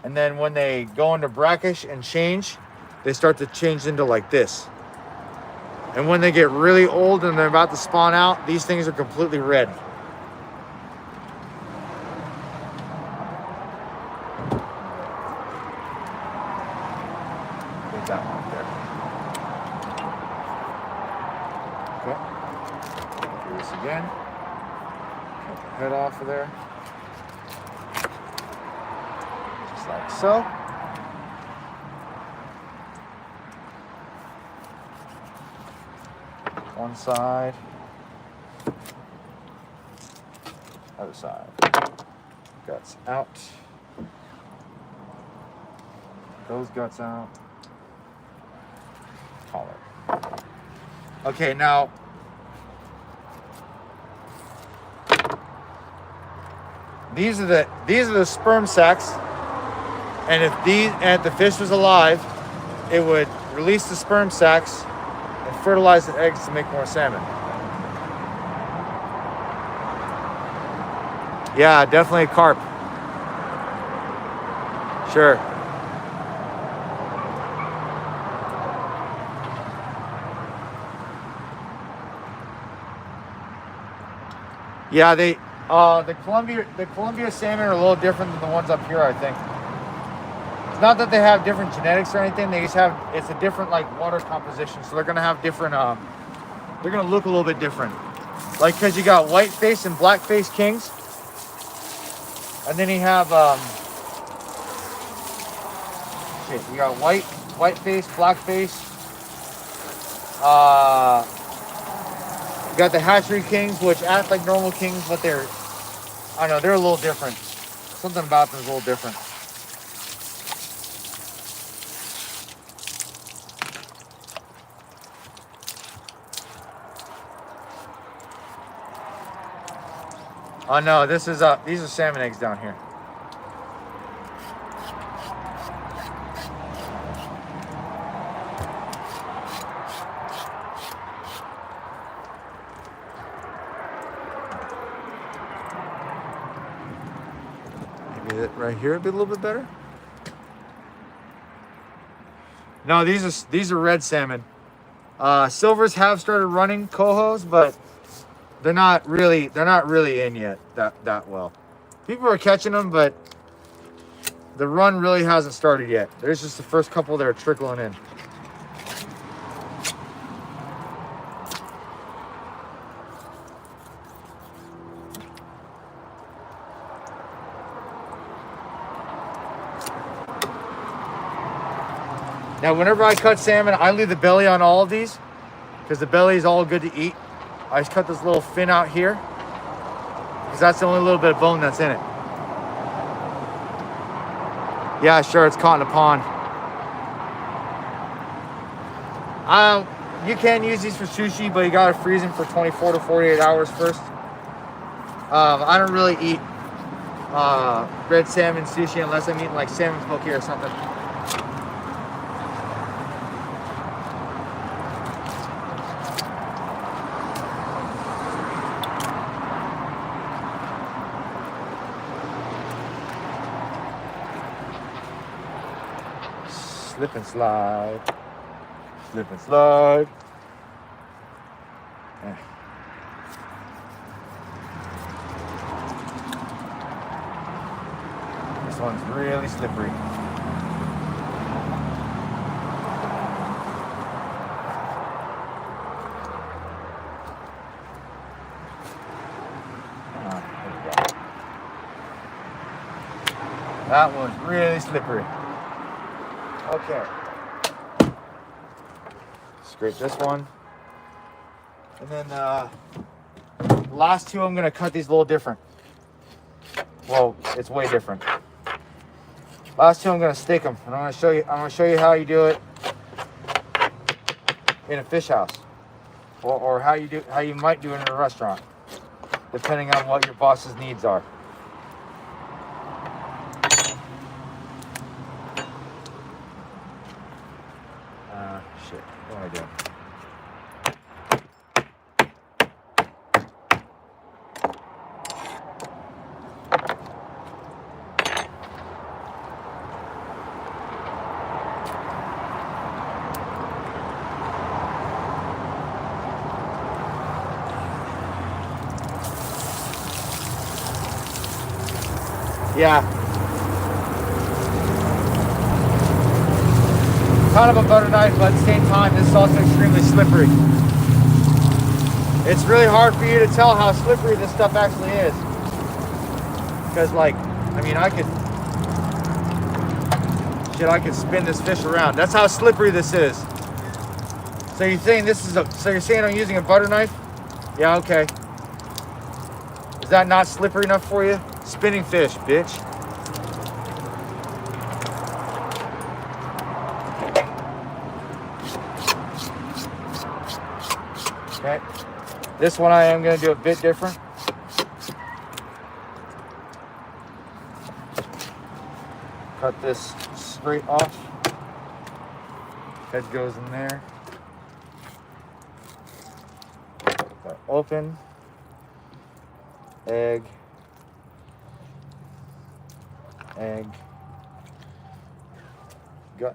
And then when they go into brackish and change, they start to change into like this. And when they get really old and they're about to spawn out, these things are completely red. Get that one up there. Okay. Do this again. Cut the head off of there. Just like so. One side, other side. Guts out. Those guts out. Collar. Okay, now these are the sperm sacs, and if the fish was alive, it would release the sperm sacs and fertilize the eggs to make more salmon. Yeah, definitely carp. Sure. Yeah, the Columbia salmon are a little different than the ones up here, I think. It's not that they have different genetics or anything. They just have, it's a different like water composition. So they're gonna have different, they're gonna look a little bit different. Like, cause you got white face and black face kings. And then you have, you got white face, black face. You got the hatchery kings, which act like normal kings, but they're, I don't know, they're a little different. Something about them is a little different. Oh no, this is these are salmon eggs down here. Maybe that right here would be a little bit better. No, these are red salmon. Silvers have started running cohos, but they're not really in yet that well. People are catching them, but the run really hasn't started yet. There's just the first couple that are trickling in. Now, whenever I cut salmon, I leave the belly on all of these because the belly is all good to eat. I just cut this little fin out here because that's the only little bit of bone that's in it. Yeah, sure, it's caught in a pond. You can use these for sushi, but you gotta freeze them for 24 to 48 hours first. I don't really eat red salmon sushi unless I'm eating like salmon poke or something. Slip and slide. Slip and slide. This one's really slippery. That one's really slippery. Okay. Scrape this one. And then the last two, I'm gonna cut these a little different. Well, it's way different. Last two, I'm gonna stick them, and I'm gonna show you how you do it in a fish house, or how you might do it in a restaurant, depending on what your boss's needs are. Shit, what am I doing? Yeah. Kind of a butter knife, but at the same time, this is also extremely slippery. It's really hard for you to tell how slippery this stuff actually is. Because like, I mean, I could spin this fish around. That's how slippery this is. So you're saying so you're saying I'm using a butter knife? Yeah, okay. Is that not slippery enough for you? Spinning fish, bitch. Okay. This one I am going to do a bit different. Cut this straight off. Head goes in there. Cut open. Egg. Egg. Gut.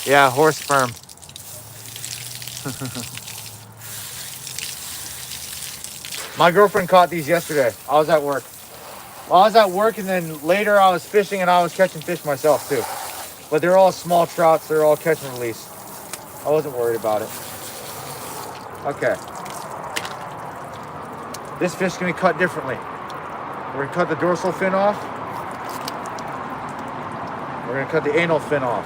Yeah, horse sperm. My girlfriend caught these yesterday. I was at work. Well, I was at work, and then later I was fishing, and I was catching fish myself too. But they're all small trouts. They're all catch and release. I wasn't worried about it. Okay. This fish is going to be cut differently. We're going to cut the dorsal fin off. We're going to cut the anal fin off.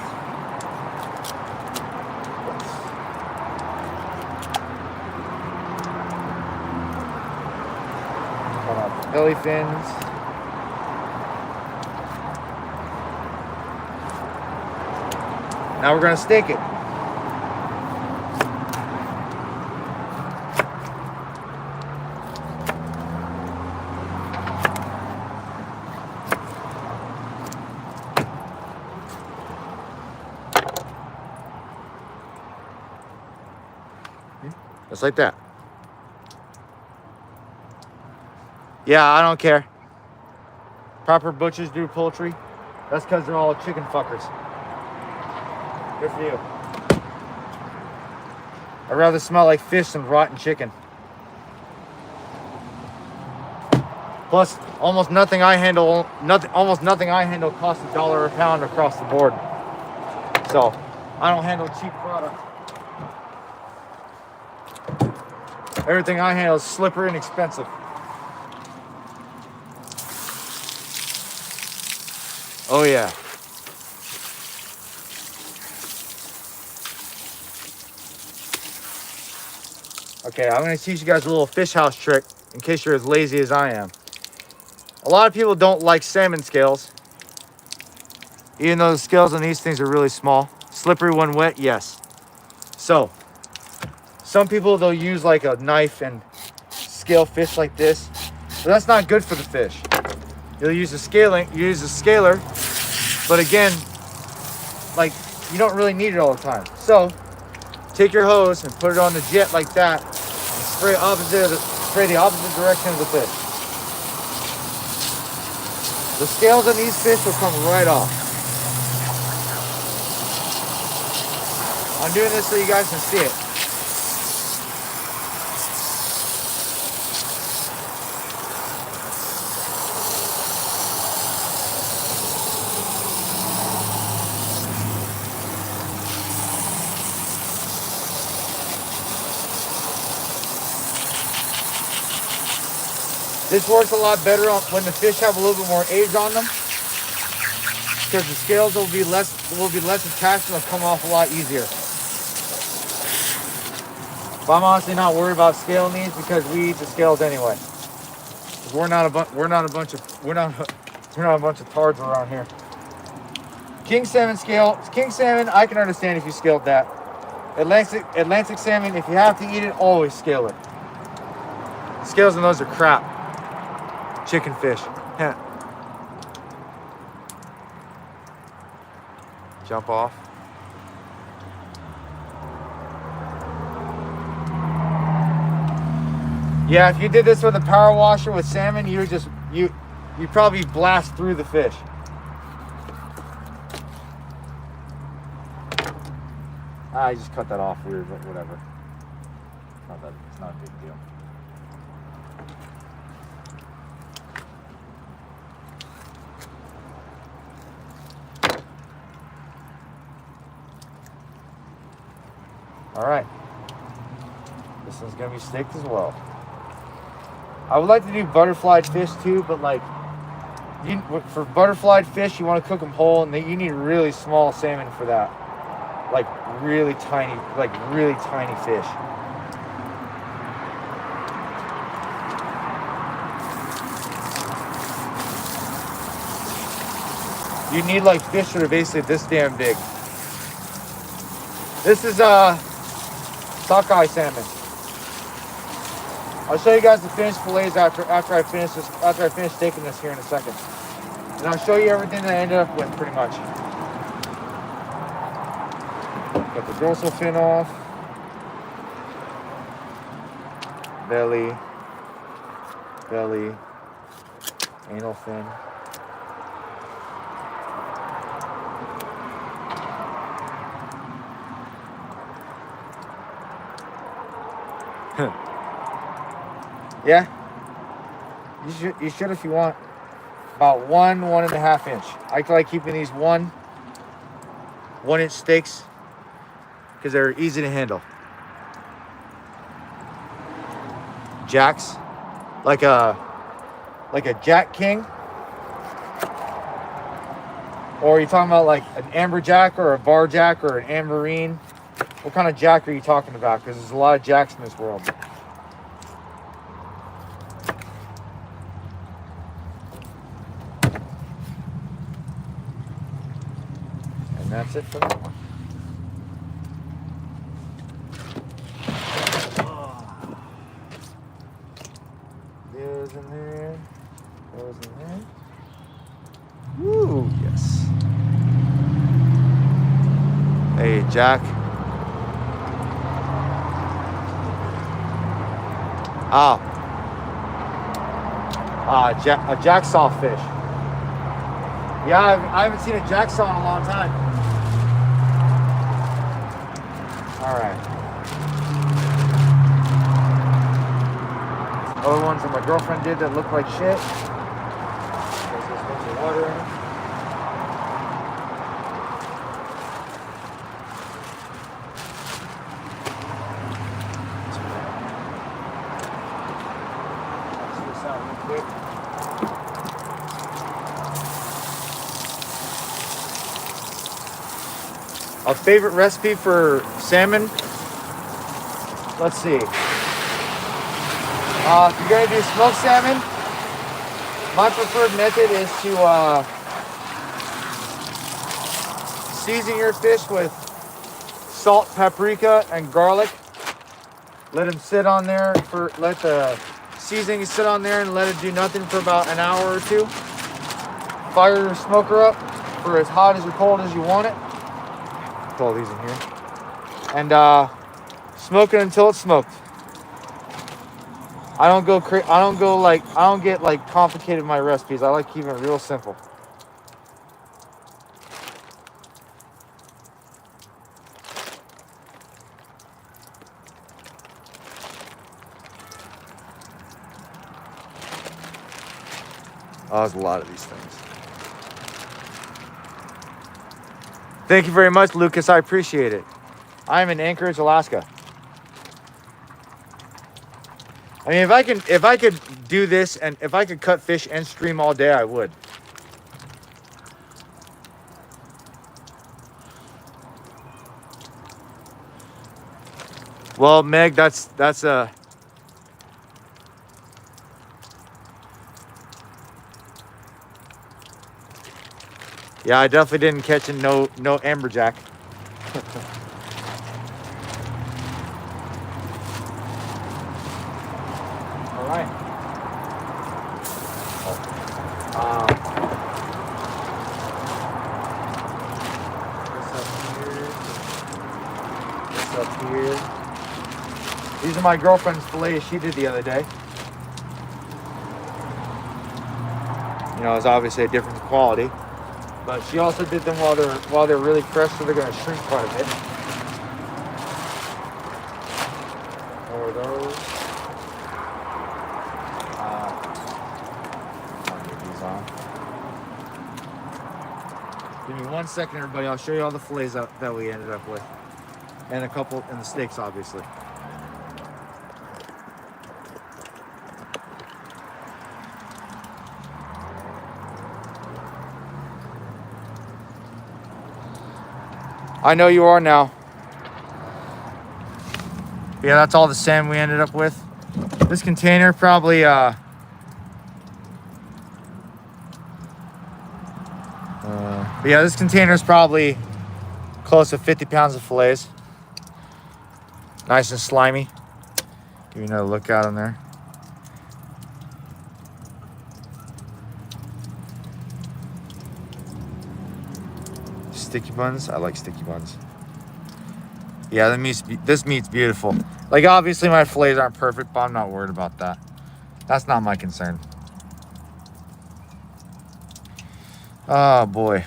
Cut off the belly fins. Now we're going to stake it. Just like that. Yeah, I don't care. Proper butchers do poultry. That's because they're all chicken fuckers. Good for you. I'd rather smell like fish than rotten chicken. Plus, almost nothing I handle costs $1 a pound across the board. So, I don't handle cheap product. Everything I handle is slippery and expensive. Oh yeah. Okay, I'm going to teach you guys a little fish house trick in case you're as lazy as I am. A lot of people don't like salmon scales, even though the scales on these things are really small. Slippery when wet, yes. So, some people, they'll use like a knife and scale fish like this. But that's not good for the fish. You'll use a scaler, but again, like, you don't really need it all the time. So, take your hose and put it on the jet like that, and spray the opposite direction of the fish. The scales on these fish will come right off. I'm doing this so you guys can see it. This works a lot better when the fish have a little bit more age on them, because the scales will be less attached and they'll come off a lot easier. But I'm honestly not worried about scaling these because we eat the scales anyway. We're not a bunch of tards around here. King salmon scale. King salmon, I can understand if you scaled that. Atlantic salmon, if you have to eat it, always scale it. Scales on those are crap. Chicken fish. Jump off. Yeah, if you did this with a power washer with salmon, you probably blast through the fish. I just cut that off weird, but whatever. It's not a big deal. All right. This one's gonna be staked as well. I would like to do butterflied fish too, but like, for butterflied fish, you want to cook them whole, and you need really small salmon for that. Like really tiny fish. You need like fish that are basically this damn big. This is sockeye salmon. I'll show you guys the finished fillets after I finish staking this here in a second. And I'll show you everything that I ended up with pretty much. Got the dorsal fin off. Belly. Anal fin. Yeah, you should if you want. About 1.5 inch. I like keeping these 1 inch steaks because they're easy to handle. Jacks, like a Jack King, or are you talking about like an amber jack or a bar jack or an amberine? What kind of jack are you talking about? Because there's a lot of jacks in this world. And that's it for that one. There's in there. Goes in there. Woo, yes. Hey, Jack. A jacksaw fish. Yeah, I haven't seen a jacksaw in a long time. All right. Other ones that my girlfriend did that look like shit. There's a bunch of water in it. Let's this out real quick. A favorite recipe for salmon? Let's see. If you're gonna do smoked salmon, my preferred method is to season your fish with salt, paprika, and garlic. Let them sit on there let the seasoning sit on there and let it do nothing for about an hour or two. Fire your smoker up for as hot as or cold as you want it. Put all these in here. And smoke it until it's smoked. I don't get like complicated in my recipes. I like keeping it real simple. Oh, there's a lot of these things. Thank you very much, Lucas. I appreciate it. I'm in Anchorage, Alaska. I mean, if I could do this and if I could cut fish and stream all day, I would. Well, Meg, that's a yeah, I definitely didn't catch no amberjack. All right. This up here. These are my girlfriend's fillets she did the other day. You know, it's obviously a different quality. But she also did them while they're really fresh, so they're going to shrink quite a bit. for those. I'll get these on. Give me 1 second, everybody. I'll show you all the fillets that we ended up with. And a couple, and the steaks, obviously. I know you are now. Yeah, that's all the salmon we ended up with. This container probably, yeah, this container is probably close to 50 pounds of fillets. Nice and slimy. Give you another look out on there. Sticky buns. I like sticky buns. Yeah, this meat's beautiful. Like, obviously my fillets aren't perfect, but I'm not worried about that. That's not my concern. Oh boy.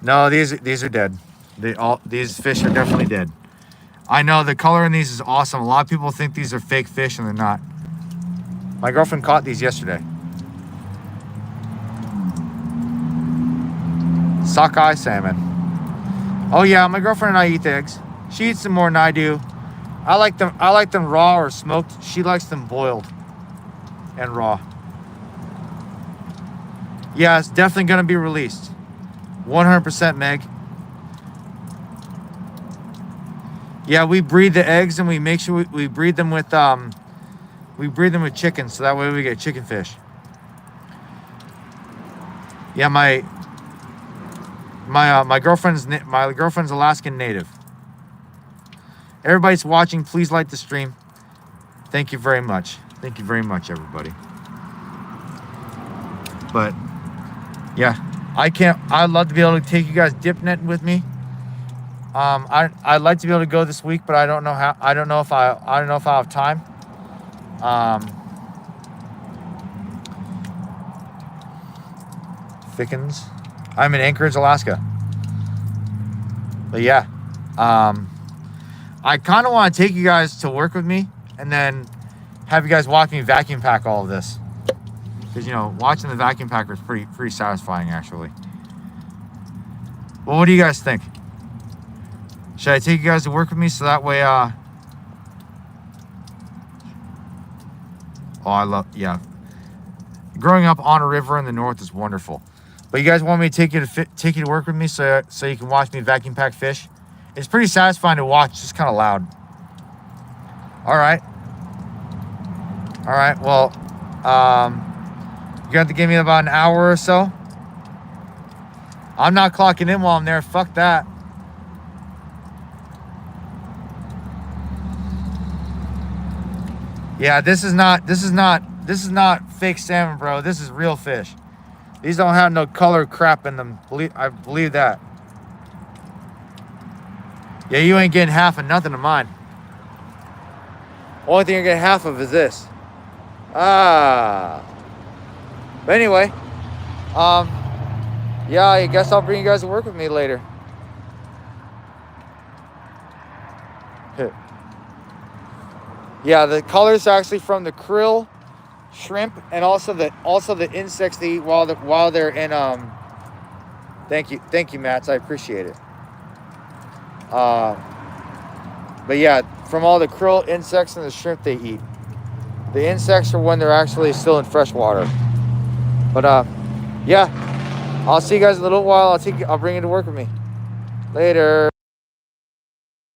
No, these are dead. These fish are definitely dead. I know the color in these is awesome. A lot of people think these are fake fish and they're not. My girlfriend caught these yesterday. Sockeye salmon. Oh yeah, my girlfriend and I eat the eggs. She eats them more than I do. I like them raw or smoked. She likes them boiled and raw. Yeah, it's definitely gonna be released. 100% Meg. Yeah, we breed the eggs and we make sure we breed them with chicken, so that way we get chicken fish. Yeah, my girlfriend's Alaskan native. Everybody's watching, please like the stream. Thank you very much. Thank you very much, everybody. But yeah, I'd love to be able to take you guys dip netting with me. I'd like to be able to go this week, but I don't know how. I don't know if I have time. Thickens. I'm in Anchorage, Alaska. But yeah, I kind of want to take you guys to work with me and then have you guys watch me vacuum pack all of this. Because, you know, watching the vacuum packer is pretty satisfying, actually. Well, what do you guys think? Should I take you guys to work with me so that way, oh, yeah. Growing up on a river in the north is wonderful. But you guys want me to take you to work with me so you can watch me vacuum pack fish? It's pretty satisfying to watch. It's just kind of loud. All right. All right. Well, you have to give me about an hour or so. I'm not clocking in while I'm there. Fuck that. Yeah, this is not fake salmon, bro. This is real fish. These don't have no color crap in them. I believe that. Yeah, you ain't getting half of nothing of mine. Only thing you're getting half of is this. But anyway, yeah, I guess I'll bring you guys to work with me later. Yeah, the color's actually from the krill, shrimp, and also the insects they eat while they're in. Thank you, Mats. I appreciate it. But yeah, from all the krill, insects, and the shrimp they eat. The insects are when they're actually still in fresh water. But yeah, I'll see you guys in a little while. I'll bring you to work with me later.